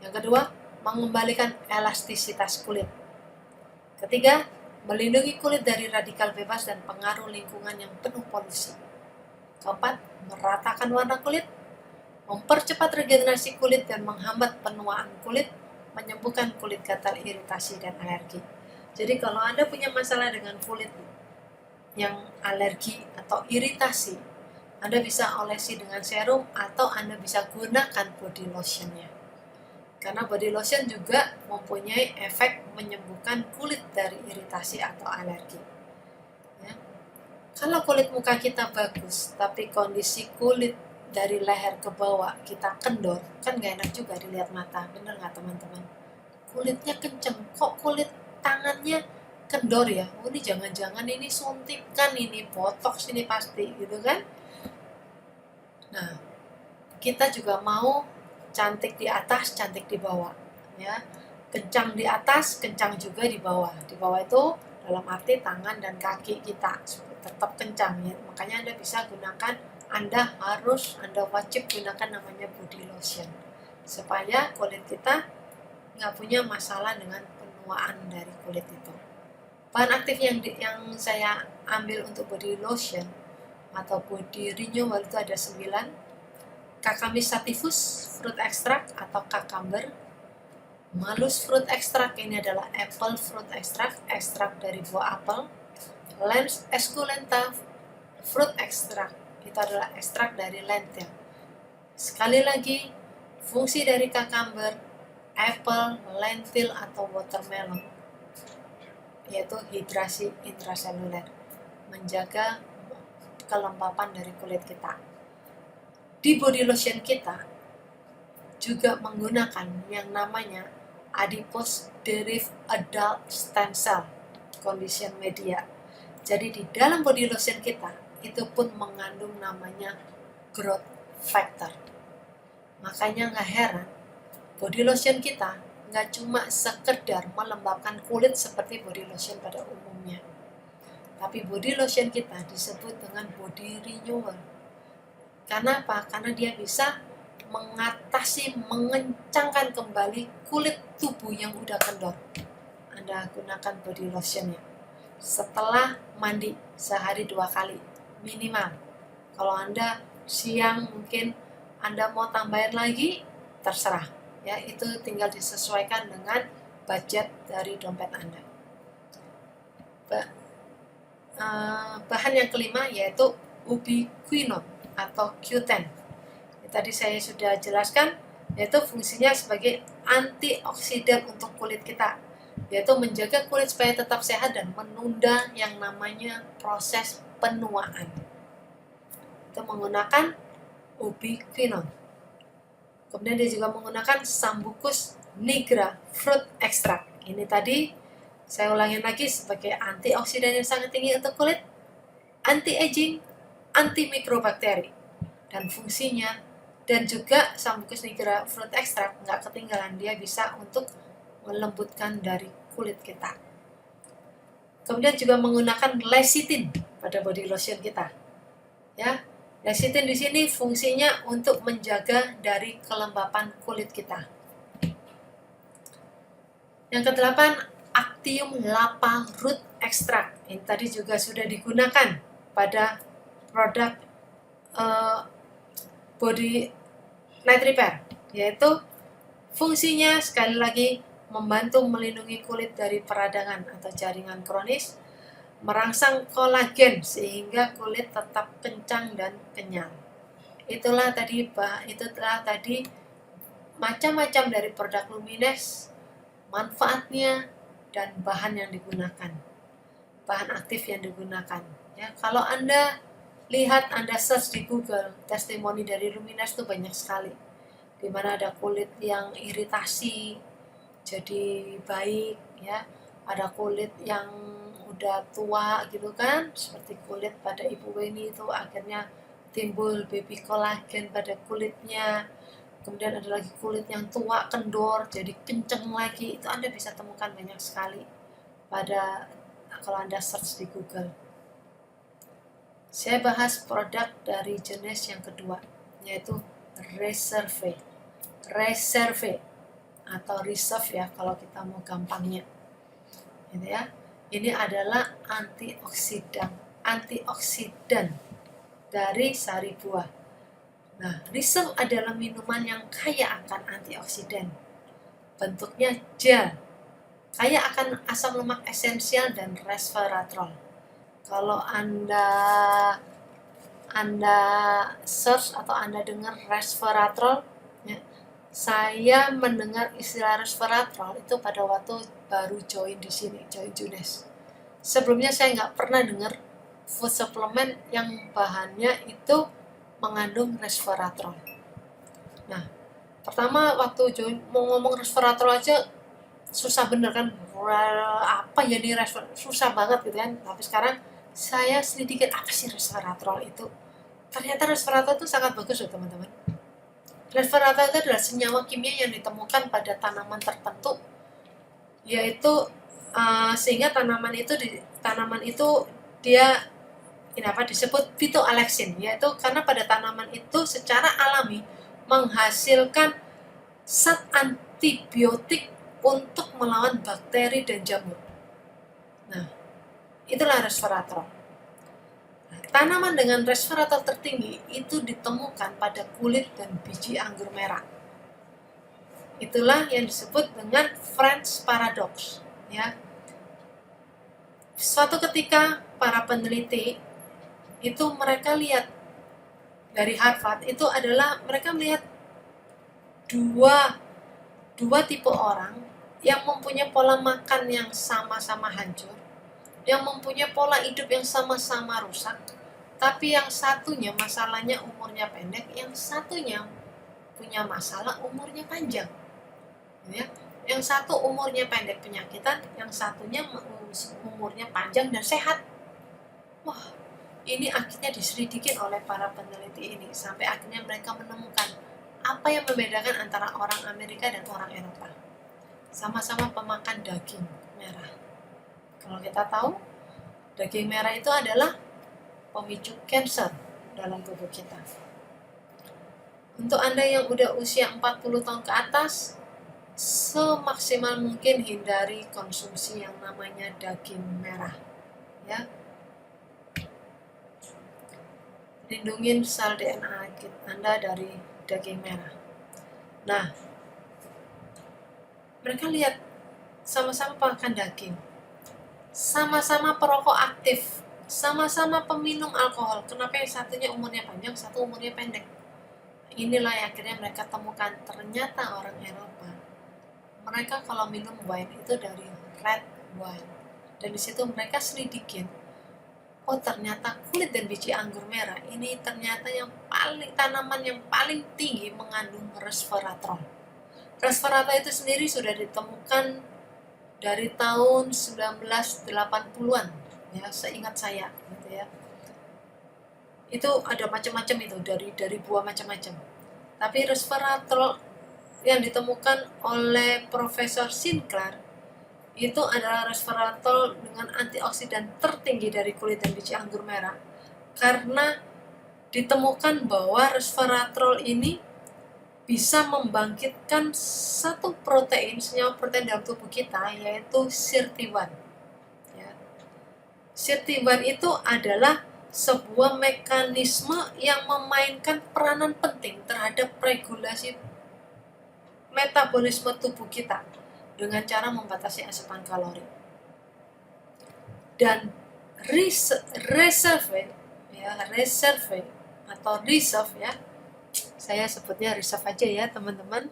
Yang kedua, mengembalikan elastisitas kulit. Ketiga, melindungi kulit dari radikal bebas dan pengaruh lingkungan yang penuh polusi. Keempat, meratakan warna kulit, mempercepat regenerasi kulit dan menghambat penuaan kulit, menyembuhkan kulit gatal, iritasi, dan alergi. Jadi kalau Anda punya masalah dengan kulit yang alergi atau iritasi, Anda bisa olesi dengan serum atau Anda bisa gunakan body lotionnya. Karena body lotion juga mempunyai efek menyembuhkan kulit dari iritasi atau alergi. Ya. Kalau kulit muka kita bagus, tapi kondisi kulit dari leher ke bawah kita kendor, kan gak enak juga dilihat mata, bener gak teman-teman? Kulitnya kenceng, kok kulit tangannya kendor ya? Oh ini jangan-jangan ini suntikan, ini botox ini pasti gitu kan? Nah, kita juga mau cantik di atas, cantik di bawah, ya. Kencang di atas, kencang juga di bawah. Di bawah itu dalam arti tangan dan kaki kita tetap kencang ya. Makanya Anda bisa gunakan, Anda wajib gunakan namanya body lotion supaya kulit kita nggak punya masalah dengan penuaan dari kulit itu. Bahan aktif yang saya ambil untuk body lotion atau body renewal itu ada 9. Cucumis sativus fruit extract atau cucumber, Malus fruit extract ini adalah apple fruit extract, ekstrak dari buah apel, Lens esculenta fruit extract itu adalah ekstrak dari lentil. Sekali lagi, fungsi dari cucumber, apple, lentil atau watermelon yaitu hidrasi intraseluler, menjaga kelembapan dari kulit kita. Di body lotion kita juga menggunakan yang namanya adipose derived adult stem cell condition media. Jadi di dalam body lotion kita itu pun mengandung namanya growth factor. Makanya nggak heran body lotion kita nggak cuma sekedar melembabkan kulit seperti body lotion pada umumnya, tapi body lotion kita disebut dengan body renewal. Karena apa? Karena dia bisa mengatasi, mengencangkan kembali kulit tubuh yang udah kendor. Anda gunakan body lotionnya setelah mandi sehari 2 kali minimal. Kalau Anda siang mungkin Anda mau tambahin lagi, terserah ya, itu tinggal disesuaikan dengan budget dari dompet Anda. Bahan yang kelima yaitu ubiquinone atau Q10. Tadi saya sudah jelaskan, yaitu fungsinya sebagai antioksidan untuk kulit kita, yaitu menjaga kulit supaya tetap sehat dan menunda yang namanya proses penuaan. Itu menggunakan ubiquinone. Kemudian dia juga menggunakan Sambucus nigra fruit extract. Ini tadi saya ulangin lagi sebagai antioksidan yang sangat tinggi untuk kulit, anti-aging, antimikrobakteri, dan fungsinya, dan juga Sambucus nigra fruit extract nggak ketinggalan, dia bisa untuk melembutkan dari kulit kita. Kemudian juga menggunakan lecithin pada body lotion kita, ya. Lecithin di sini fungsinya untuk menjaga dari kelembapan kulit kita. Yang kedelapan, Actium lapa root extract. Ini tadi juga sudah digunakan pada produk body night repair, yaitu fungsinya sekali lagi membantu melindungi kulit dari peradangan atau jaringan kronis, merangsang kolagen sehingga kulit tetap kencang dan kenyal. Itulah tadi macam-macam dari produk Lumines, manfaatnya dan bahan yang digunakan, bahan aktif yang digunakan. Ya, kalau Anda lihat, Anda search di Google, testimoni dari Lumines itu banyak sekali, di mana ada kulit yang iritasi jadi baik, ya, ada kulit yang udah tua gitu kan, seperti kulit pada Ibu Weni itu akhirnya timbul baby kolagen pada kulitnya. kemudian ada lagi kulit yang tua, kendor, jadi kenceng lagi. Itu Anda bisa temukan banyak sekali kalau Anda search di Google. Saya bahas produk dari jenis yang kedua, yaitu Reserve. Reserve atau reserve ya kalau kita mau gampangnya. Gitu ya. Ini adalah antioksidan dari sari buah. Nah, Reserve adalah minuman yang kaya akan antioksidan. Bentuknya gel, kaya akan asam lemak esensial dan resveratrol. Kalau Anda search atau Anda dengar resveratrol, ya, saya mendengar istilah resveratrol itu pada waktu baru join di sini, join Junes. Sebelumnya saya nggak pernah dengar food supplement yang bahannya itu mengandung resveratrol. Nah, pertama waktu join mau ngomong resveratrol aja susah bener kan, apa ya nih resveratrol, susah banget gitu kan. Tapi sekarang saya selidikin apa sih resveratrol itu. Ternyata resveratrol itu sangat bagus loh teman-teman. Resveratrol itu adalah senyawa kimia yang ditemukan pada tanaman tertentu, yaitu sehingga tanaman itu dia disebut phytoalexin, yaitu karena pada tanaman itu secara alami menghasilkan zat antibiotik untuk melawan bakteri dan jamur. Nah, itulah resveratrol. Tanaman dengan resveratrol tertinggi itu ditemukan pada kulit dan biji anggur merah. Itulah yang disebut dengan French paradox. Ya. Suatu ketika para peneliti itu mereka lihat dari Harvard itu adalah mereka melihat dua tipe orang yang mempunyai pola makan yang sama-sama hancur, yang mempunyai pola hidup yang sama-sama rusak, tapi yang satunya masalahnya umurnya pendek, yang satunya punya masalah umurnya panjang. Ya. Yang satu umurnya pendek penyakitan, yang satunya umurnya panjang dan sehat. Wah, ini akhirnya diselidikin oleh para peneliti ini sampai akhirnya mereka menemukan apa yang membedakan antara orang Amerika dan orang Eropa. Sama-sama pemakan daging merah. Kalau kita tahu, daging merah itu adalah pemicu kanker dalam tubuh kita. Untuk Anda yang udah usia 40 tahun ke atas, semaksimal mungkin hindari konsumsi yang namanya daging merah. Ya. Lindungin sel DNA Anda dari daging merah. Nah, mereka lihat sama-sama makan daging, sama-sama perokok aktif, sama-sama peminum alkohol. Kenapa yang satunya umurnya panjang, satu umurnya pendek? Inilah yang akhirnya mereka temukan. Ternyata orang Eropa, mereka kalau minum wine itu dari red wine, dan di situ mereka selidikin. Oh, ternyata kulit dan biji anggur merah ini ternyata tanaman yang paling tinggi mengandung resveratrol. Resveratrol itu sendiri sudah ditemukan dari tahun 1980-an, ya, seingat saya, gitu ya. Itu ada macam-macam itu dari buah macam-macam. Tapi resveratrol yang ditemukan oleh Profesor Sinclair itu adalah resveratrol dengan antioksidan tertinggi dari kulit dan biji anggur merah, karena ditemukan bahwa resveratrol ini bisa membangkitkan satu senyawa protein dalam tubuh kita, yaitu SIRT1. Ya. SIRT1 itu adalah sebuah mekanisme yang memainkan peranan penting terhadap regulasi metabolisme tubuh kita dengan cara membatasi asupan kalori. Dan reserve atau reserve ya, saya sebutnya reserve aja ya teman-teman.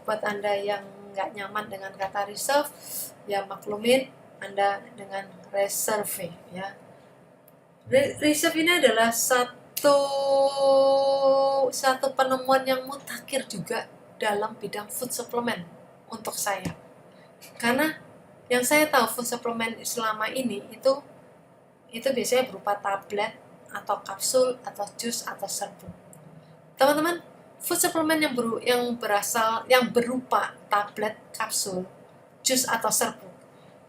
Buat Anda yang nggak nyaman dengan kata reserve, ya maklumin Anda dengan reserve ya. Reserve ini adalah satu penemuan yang mutakhir juga dalam bidang food supplement untuk saya. Karena yang saya tahu food supplement selama ini itu biasanya berupa tablet atau kapsul atau jus atau serbuk. Teman-teman, food supplement yang berupa tablet, kapsul, jus atau serbuk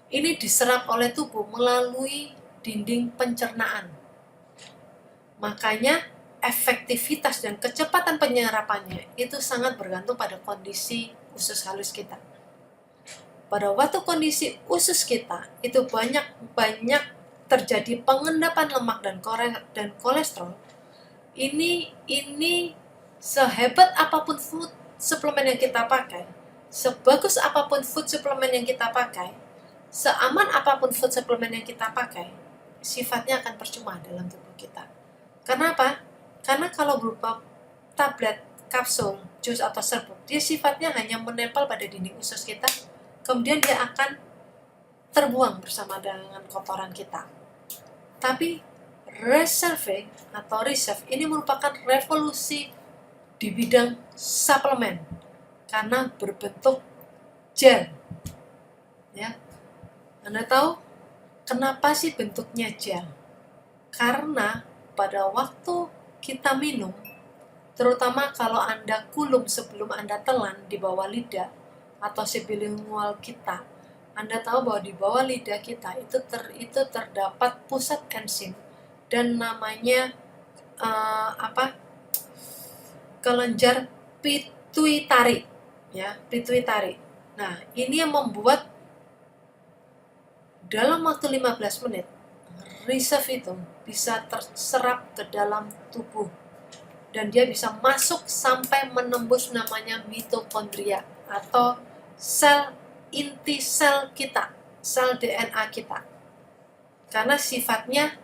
ini diserap oleh tubuh melalui dinding pencernaan. Makanya efektivitas dan kecepatan penyerapannya itu sangat bergantung pada kondisi usus halus kita. Pada waktu kondisi usus kita itu banyak terjadi pengendapan lemak dan kolesterol. Ini sehebat apapun food suplemen yang kita pakai, sebagus apapun food suplemen yang kita pakai, seaman apapun food suplemen yang kita pakai, sifatnya akan percuma dalam tubuh kita. Kenapa? Karena kalau berupa tablet, kapsul, jus atau serbuk, dia sifatnya hanya menempel pada dinding usus kita, kemudian dia akan terbuang bersama dengan kotoran kita. Tapi reserve ini merupakan revolusi di bidang suplemen karena berbentuk gel. Ya. Anda tahu kenapa sih bentuknya gel? Karena pada waktu kita minum, terutama kalau Anda kulum sebelum Anda telan di bawah lidah atau sublingual kita, Anda tahu bahwa di bawah lidah kita itu terdapat pusat enzim dan namanya kelenjar pituitari, ya, pituitari. Nah, ini yang membuat dalam waktu 15 menit reserve itu bisa terserap ke dalam tubuh dan dia bisa masuk sampai menembus namanya mitokondria atau sel inti sel kita, sel DNA kita. Karena sifatnya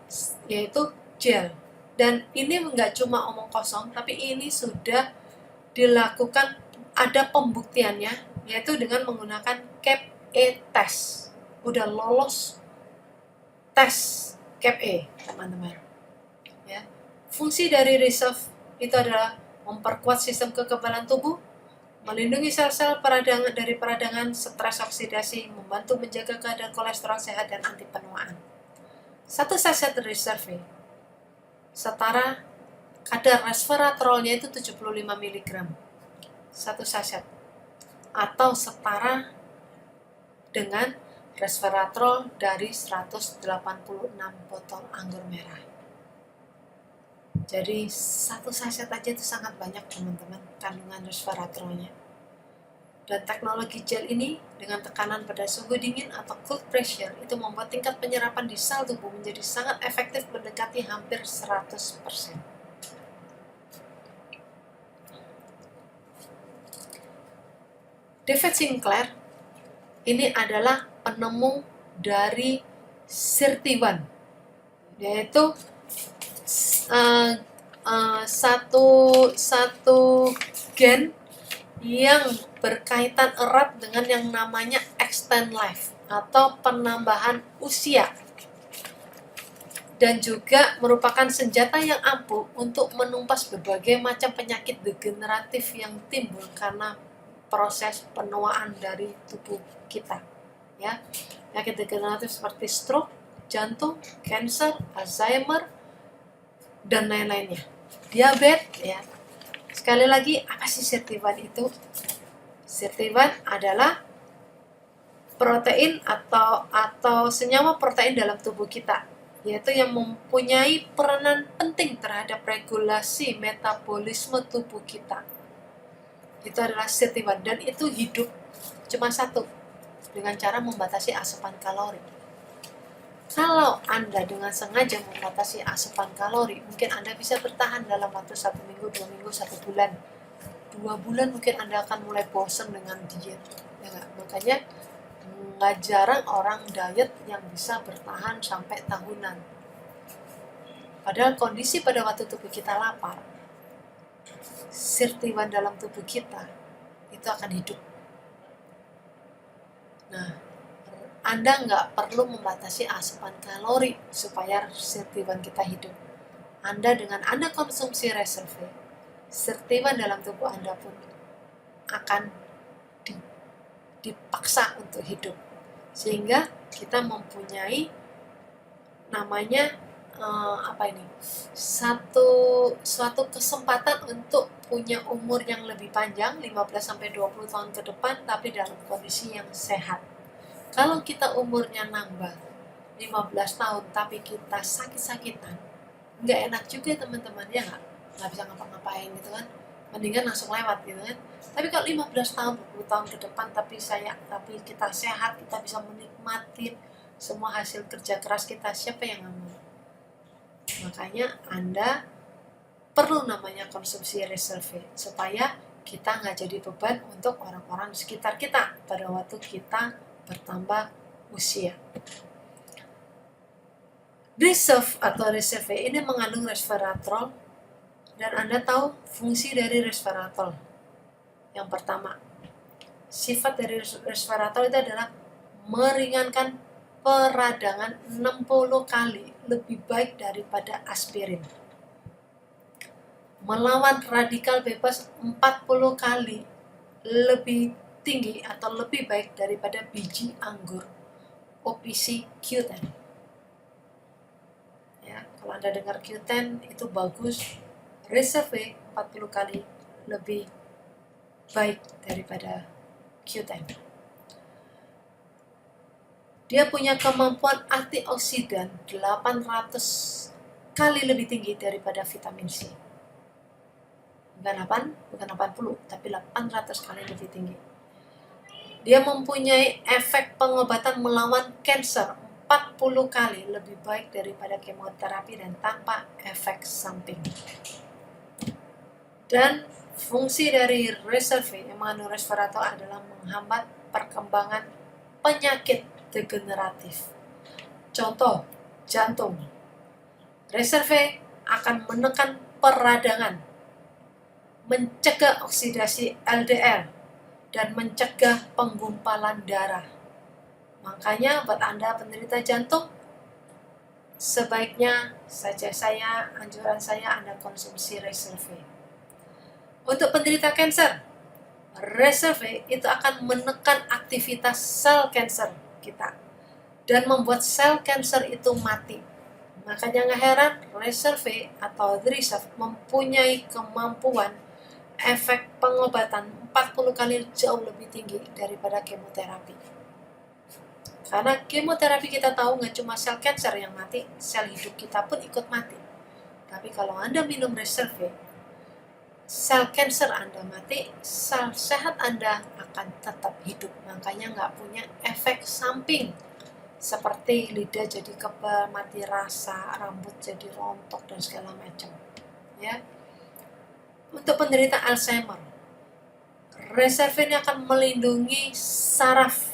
yaitu gel. Dan ini nggak cuma omong kosong, tapi ini sudah dilakukan, ada pembuktiannya, yaitu dengan menggunakan CAP-E test. Udah lolos tes CAP-E, teman-teman. Ya. Fungsi dari reserve itu adalah memperkuat sistem kekebalan tubuh, melindungi sel-sel dari peradangan, stres oksidasi, membantu menjaga kadar kolesterol sehat dan anti penuaan. Satu saset reserve setara kadar resveratrolnya itu 75 mg satu saset, atau setara dengan resveratrol dari 186 botol anggur merah. Jadi satu saset aja itu sangat banyak, teman-teman, kandungan resveratrolnya. Dan teknologi gel ini dengan tekanan pada suhu dingin atau cold pressure itu membuat tingkat penyerapan di sel tubuh menjadi sangat efektif, mendekati hampir 100%. David Sinclair ini adalah penemu dari SIRT1, yaitu satu gen yang berkaitan erat dengan yang namanya extend life atau penambahan usia, dan juga merupakan senjata yang ampuh untuk menumpas berbagai macam penyakit degeneratif yang timbul karena proses penuaan dari tubuh kita, ya. Penyakit degeneratif seperti stroke, jantung, kanker, Alzheimer, dan lain-lainnya, diabetes, ya. Sekali lagi, apa sih SIRT1 itu? SIRT1 adalah protein atau senyawa protein dalam tubuh kita, yaitu yang mempunyai peranan penting terhadap regulasi metabolisme tubuh kita. Itu adalah SIRT1, dan itu hidup cuma satu, dengan cara membatasi asupan kalori. Kalau Anda dengan sengaja membatasi asupan kalori, mungkin Anda bisa bertahan dalam waktu 1 minggu, 2 minggu, 1 bulan. 2 bulan mungkin Anda akan mulai bosan dengan diet. Ya gak? Makanya nggak jarang orang diet yang bisa bertahan sampai tahunan. Padahal kondisi pada waktu tubuh kita lapar, SIRT1 dalam tubuh kita itu akan hidup. Nah, Anda nggak perlu membatasi asupan kalori supaya SIRT1 kita hidup. Dengan Anda konsumsi reserve, SIRT1 dalam tubuh Anda pun akan dipaksa untuk hidup. Sehingga kita mempunyai namanya apa ini, suatu kesempatan untuk punya umur yang lebih panjang 15 sampai 20 tahun ke depan, tapi dalam kondisi yang sehat. Kalau kita umurnya nambah 15 tahun tapi kita sakit-sakitan, nggak enak juga teman-teman, ya nggak bisa ngapa-ngapain gitu kan, mendingan langsung lewat gitu kan. Tapi kalau 15 tahun 20 tahun ke depan tapi kita sehat, kita bisa menikmati semua hasil kerja keras kita, siapa yang nggak mau? Makanya Anda perlu namanya konsumsi reserve supaya kita nggak jadi beban untuk orang-orang di sekitar kita pada waktu kita bertambah usia. Reserve atau reserve ini mengandung resveratrol, dan Anda tahu fungsi dari resveratrol. Yang pertama, sifat dari resveratrol itu adalah meringankan peradangan 60 kali lebih baik daripada aspirin. Melawan radikal bebas 40 kali lebih tinggi atau lebih baik daripada biji anggur OPC Q10. Ya, kalau Anda dengar Q10 itu bagus, reserve 40 kali lebih baik daripada Q10. Dia punya kemampuan antioksidan 800 kali lebih tinggi daripada vitamin C. Bukan 80, tapi 800 kali lebih tinggi. Dia mempunyai efek pengobatan melawan kanker 40 kali lebih baik daripada kemoterapi dan tanpa efek samping. Dan fungsi dari reserve yang mengandung resveratrol adalah menghambat perkembangan penyakit degeneratif. Contoh, jantung. Reserve akan menekan peradangan, mencegah oksidasi LDL, dan mencegah penggumpalan darah. Makanya buat Anda penderita jantung, sebaiknya anjuran saya Anda konsumsi reserve. Untuk penderita kanker, reserve itu akan menekan aktivitas sel kanker kita dan membuat sel kanker itu mati. Makanya nggak heran reserve atau reserve mempunyai kemampuan efek pengobatan 40 kali jauh lebih tinggi daripada kemoterapi. Karena kemoterapi kita tahu nggak cuma sel kanker yang mati, sel hidup kita pun ikut mati. Tapi kalau Anda minum reserve, sel kanker Anda mati, sel sehat Anda akan tetap hidup. Makanya nggak punya efek samping seperti lidah jadi kebal, mati rasa, rambut jadi rontok dan segala macam. Ya. Untuk penderita Alzheimer, reserve ini akan melindungi saraf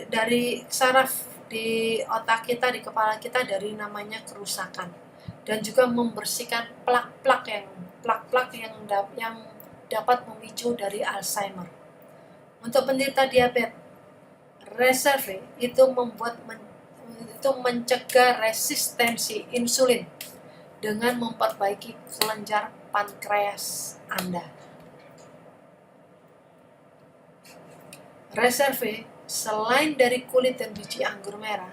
dari saraf di otak kita, di kepala kita dari namanya kerusakan, dan juga membersihkan plak-plak yang dapat memicu dari Alzheimer. Untuk penderita diabetes, reserve itu mencegah resistensi insulin dengan memperbaiki kelenjar pankreas Anda. Reserve selain dari kulit dan biji anggur merah,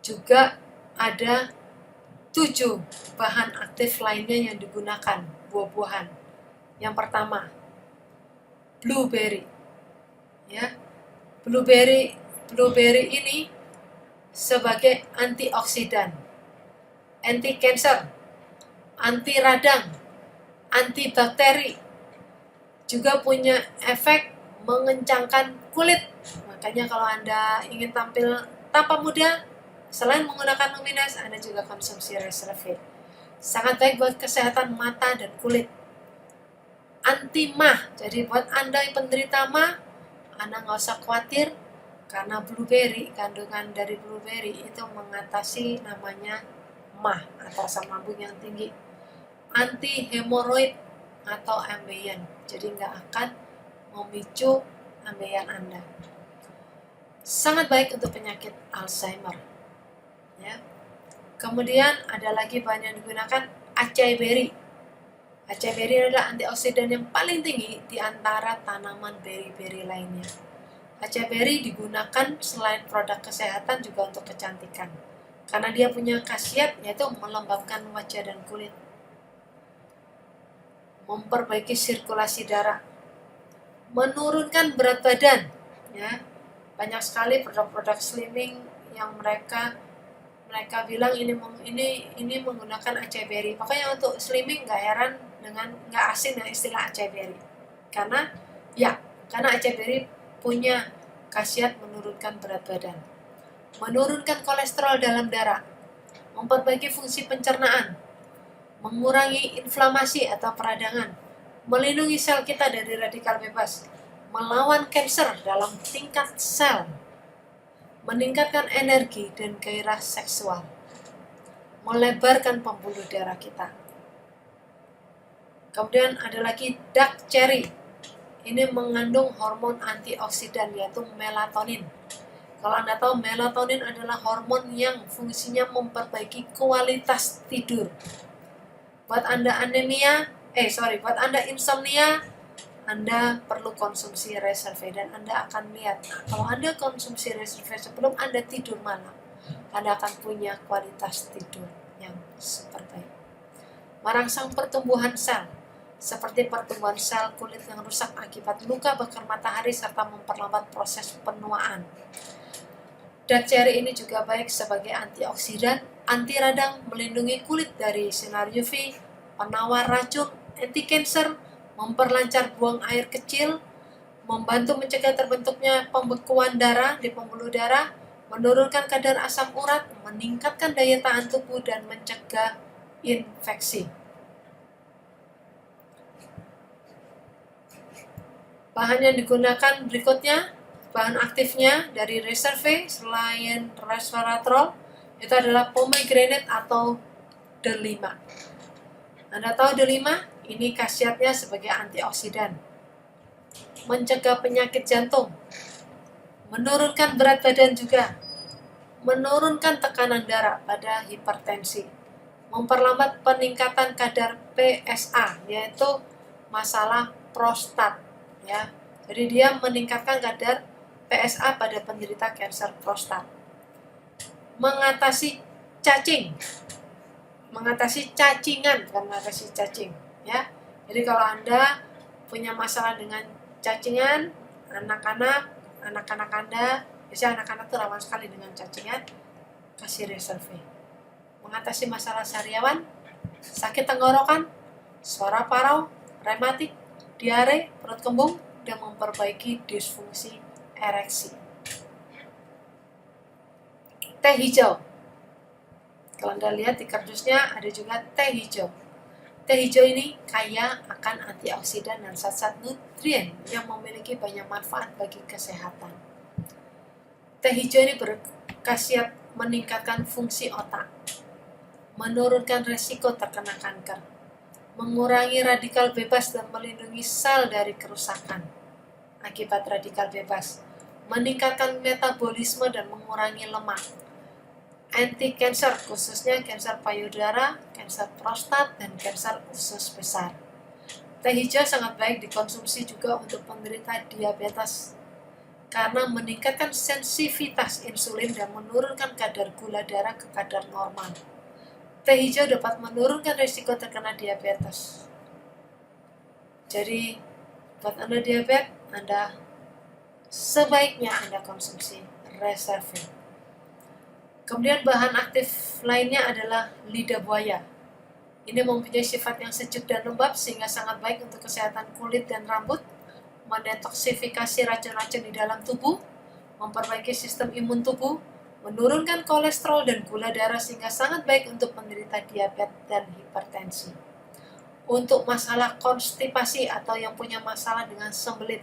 juga ada 7 bahan aktif lainnya yang digunakan, buah-buahan. Yang pertama, blueberry. Ya, blueberry ini sebagai antioksidan, anti kanker, anti radang, anti bakteri, juga punya efek mengencangkan kulit. Makanya kalau Anda ingin tampil tampak muda, selain menggunakan Luminous, Anda juga konsumsi reserve. Sangat baik buat kesehatan mata dan kulit. Anti mah, jadi buat Anda yang penderita mah, Anda nggak usah khawatir, karena blueberry, kandungan dari blueberry itu mengatasi namanya mah atau asam lambung yang tinggi. Anti hemoroid atau ambeien, jadi nggak akan memicu ambeien Anda. Sangat baik untuk penyakit Alzheimer. Ya. Kemudian ada lagi bahan yang digunakan, acai berry. Acai berry adalah antioksidan yang paling tinggi di antara tanaman berry-berry lainnya. Acai berry digunakan selain produk kesehatan juga untuk kecantikan. karena dia punya khasiat yaitu melembabkan wajah dan kulit, memperbaiki sirkulasi darah, menurunkan berat badan. Ya, banyak sekali produk-produk slimming yang mereka bilang ini menggunakan acai berry. Makanya untuk slimming nggak asing dengan istilah acai berry, karena acai berry punya khasiat menurunkan berat badan, menurunkan kolesterol dalam darah, memperbaiki fungsi pencernaan, mengurangi inflamasi atau peradangan, melindungi sel kita dari radikal bebas, melawan kanker dalam tingkat sel, meningkatkan energi dan gairah seksual, melebarkan pembuluh darah kita. Kemudian ada lagi dark cherry. Ini mengandung hormon antioksidan yaitu melatonin. Kalau Anda tahu, melatonin adalah hormon yang fungsinya memperbaiki kualitas tidur. Buat Anda buat Anda insomnia, Anda perlu konsumsi reserve, dan Anda akan lihat, kalau Anda konsumsi reserve sebelum Anda tidur malam, Anda akan punya kualitas tidur yang super baik. Merangsang pertumbuhan sel, seperti pertumbuhan sel kulit yang rusak akibat luka bakar matahari serta memperlambat proses penuaan. Dark cherry ini juga baik sebagai antioksidan, anti radang, melindungi kulit dari sinar UV, penawar racun, anti kanker, memperlancar buang air kecil, membantu mencegah terbentuknya pembekuan darah di pembuluh darah, menurunkan kadar asam urat, meningkatkan daya tahan tubuh, dan mencegah infeksi. Bahan yang digunakan berikutnya, bahan aktifnya dari reserve selain resveratrol itu adalah pomegranate atau delima. Anda tahu delima? Ini khasiatnya sebagai antioksidan, mencegah penyakit jantung, menurunkan berat badan juga, menurunkan tekanan darah pada hipertensi, memperlambat peningkatan kadar PSA, yaitu masalah prostat. Ya, jadi dia meningkatkan kadar PSA pada penderita kanker prostat, mengatasi cacingan, bukan mengatasi cacing. Ya, jadi kalau Anda punya masalah dengan cacingan, anak-anak Anda, biasanya anak-anak itu rawan sekali dengan cacingan, kasih reserve. Mengatasi masalah sariawan, sakit tenggorokan, suara parau, rematik, diare, perut kembung, dan memperbaiki disfungsi ereksi. Teh hijau. Kalau Anda lihat di kardusnya ada juga teh hijau. Teh hijau ini kaya akan antioksidan dan zat-zat nutrien yang memiliki banyak manfaat bagi kesehatan. Teh hijau ini berkhasiat meningkatkan fungsi otak, menurunkan resiko terkena kanker, mengurangi radikal bebas dan melindungi sel dari kerusakan akibat radikal bebas, meningkatkan metabolisme dan mengurangi lemak, anti kanker khususnya kanker payudara, kanker prostat, dan kanker usus besar. Teh hijau sangat baik dikonsumsi juga untuk penderita diabetes karena meningkatkan sensitivitas insulin dan menurunkan kadar gula darah ke kadar normal. Teh hijau dapat menurunkan risiko terkena diabetes. Jadi buat Anda diabetes, Anda sebaiknya Anda konsumsi reserve. Kemudian bahan aktif lainnya adalah lidah buaya. Ini mempunyai sifat yang sejuk dan lembab sehingga sangat baik untuk kesehatan kulit dan rambut, mendetoksifikasi racun-racun di dalam tubuh, memperbaiki sistem imun tubuh, menurunkan kolesterol dan gula darah sehingga sangat baik untuk penderita diabetes dan hipertensi. Untuk masalah konstipasi atau yang punya masalah dengan sembelit,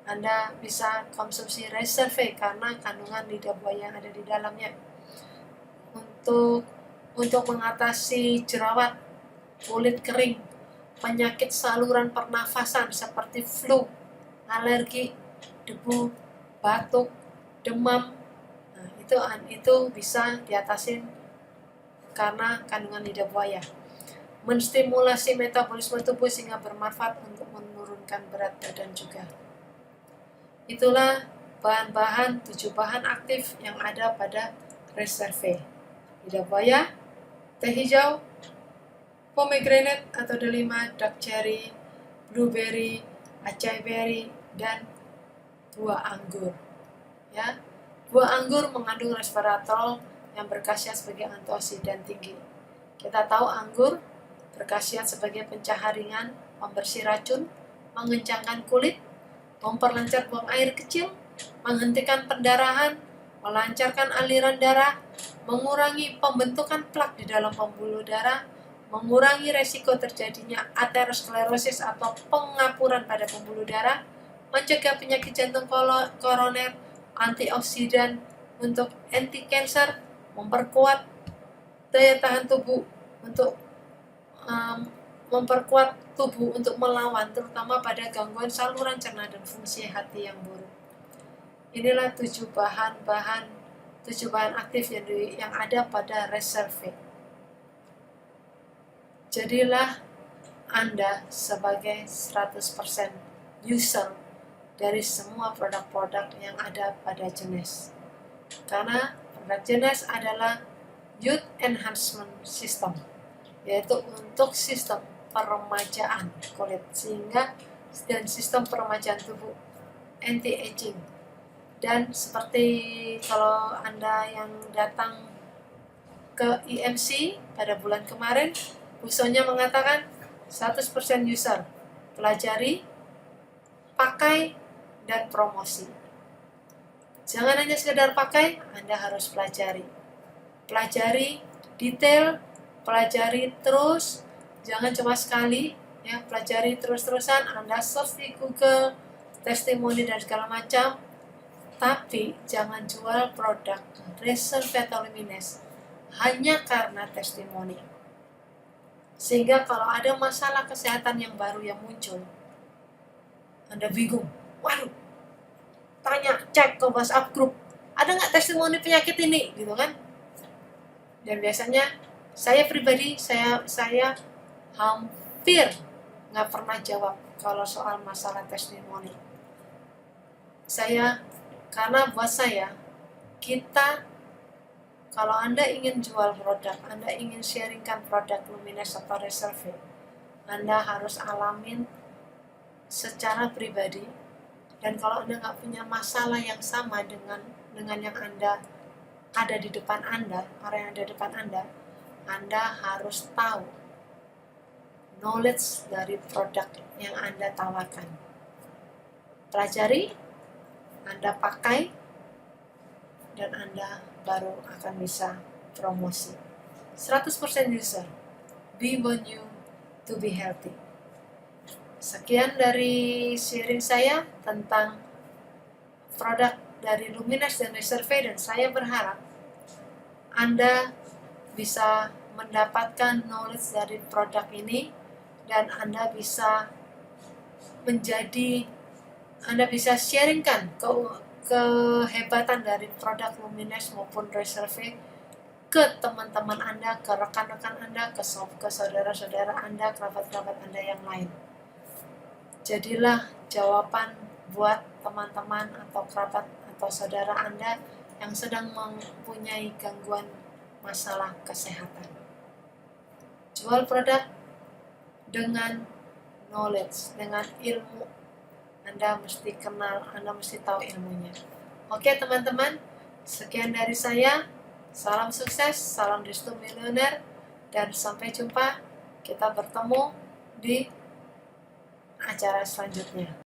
Anda bisa konsumsi reserve karena kandungan lidah buaya yang ada di dalamnya. Untuk mengatasi jerawat, kulit kering, penyakit saluran pernafasan seperti flu, alergi, debu, batuk, demam, itu bisa diatasi karena kandungan lidah buaya. Menstimulasi metabolisme tubuh sehingga bermanfaat untuk menurunkan berat badan juga. Itulah 7 bahan aktif yang ada pada reserve. lidah buaya, teh hijau, pomegranate atau delima, dark cherry, blueberry, acai berry, dan buah anggur. Ya, buah anggur mengandung resveratrol yang berkhasiat sebagai antioksidan tinggi. Kita tahu anggur berkhasiat sebagai pencahar ringan, pembersih racun, mengencangkan kulit, memperlancar buang air kecil, menghentikan pendarahan, melancarkan aliran darah, mengurangi pembentukan plak di dalam pembuluh darah, mengurangi resiko terjadinya aterosklerosis atau pengapuran pada pembuluh darah, mencegah penyakit jantung koroner, antioksidan untuk anti cancer, memperkuat daya tahan tubuh untuk memperkuat tubuh untuk melawan terutama pada gangguan saluran cerna dan fungsi hati yang buruk. Inilah 7 bahan aktif yang ada pada Reserve. Jadilah Anda sebagai 100% user dari semua produk-produk yang ada pada Genes. Karena produk Genes adalah Youth Enhancement System, yaitu untuk sistem peremajaan kulit dan sistem peremajaan tubuh, anti-aging. Dan seperti kalau Anda yang datang ke IMC pada bulan kemarin, Bu Sonya mengatakan 100% user, pelajari, pakai, dan promosi. Jangan hanya sekedar pakai, Anda harus pelajari. Pelajari detail, pelajari terus, jangan cuma sekali, ya, pelajari terus-terusan. Anda search di Google, testimoni dan segala macam. Tapi jangan jual produk Reserve atau Lumines hanya karena testimoni. Sehingga kalau ada masalah kesehatan yang baru yang muncul, Anda bingung. Waduh, cek ke WhatsApp grup, ada nggak testimoni penyakit ini, gitu kan? Dan biasanya saya pribadi, saya hampir nggak pernah jawab kalau soal masalah testimoni. Karena buat saya, kalau Anda ingin jual produk, Anda ingin sharingkan produk Lumines atau Reserve, Anda harus alamin secara pribadi. Dan kalau Anda nggak punya masalah yang sama dengan yang Anda ada di depan Anda, orang yang ada di depan Anda harus tahu knowledge dari produk yang Anda tawarkan. Pelajari, Anda pakai, dan Anda baru akan bisa promosi. 100% user. We want you to be healthy. Sekian dari sharing saya tentang produk dari Lumines dan Reserve, dan saya berharap Anda bisa mendapatkan knowledge dari produk ini dan Anda bisa sharingkan kehebatan dari produk Lumines maupun Reserve ke teman-teman Anda, ke rekan-rekan Anda, ke saudara-saudara Anda, kerabat-kerabat Anda yang lain. Jadilah jawaban buat teman-teman atau kerabat atau saudara Anda yang sedang mempunyai gangguan masalah kesehatan. Jual produk dengan knowledge, dengan ilmu. Anda mesti kenal, Anda mesti tahu ilmunya. Oke teman-teman, sekian dari saya. Salam sukses, salam Resto Milioner, dan sampai jumpa. Kita bertemu di acara selanjutnya.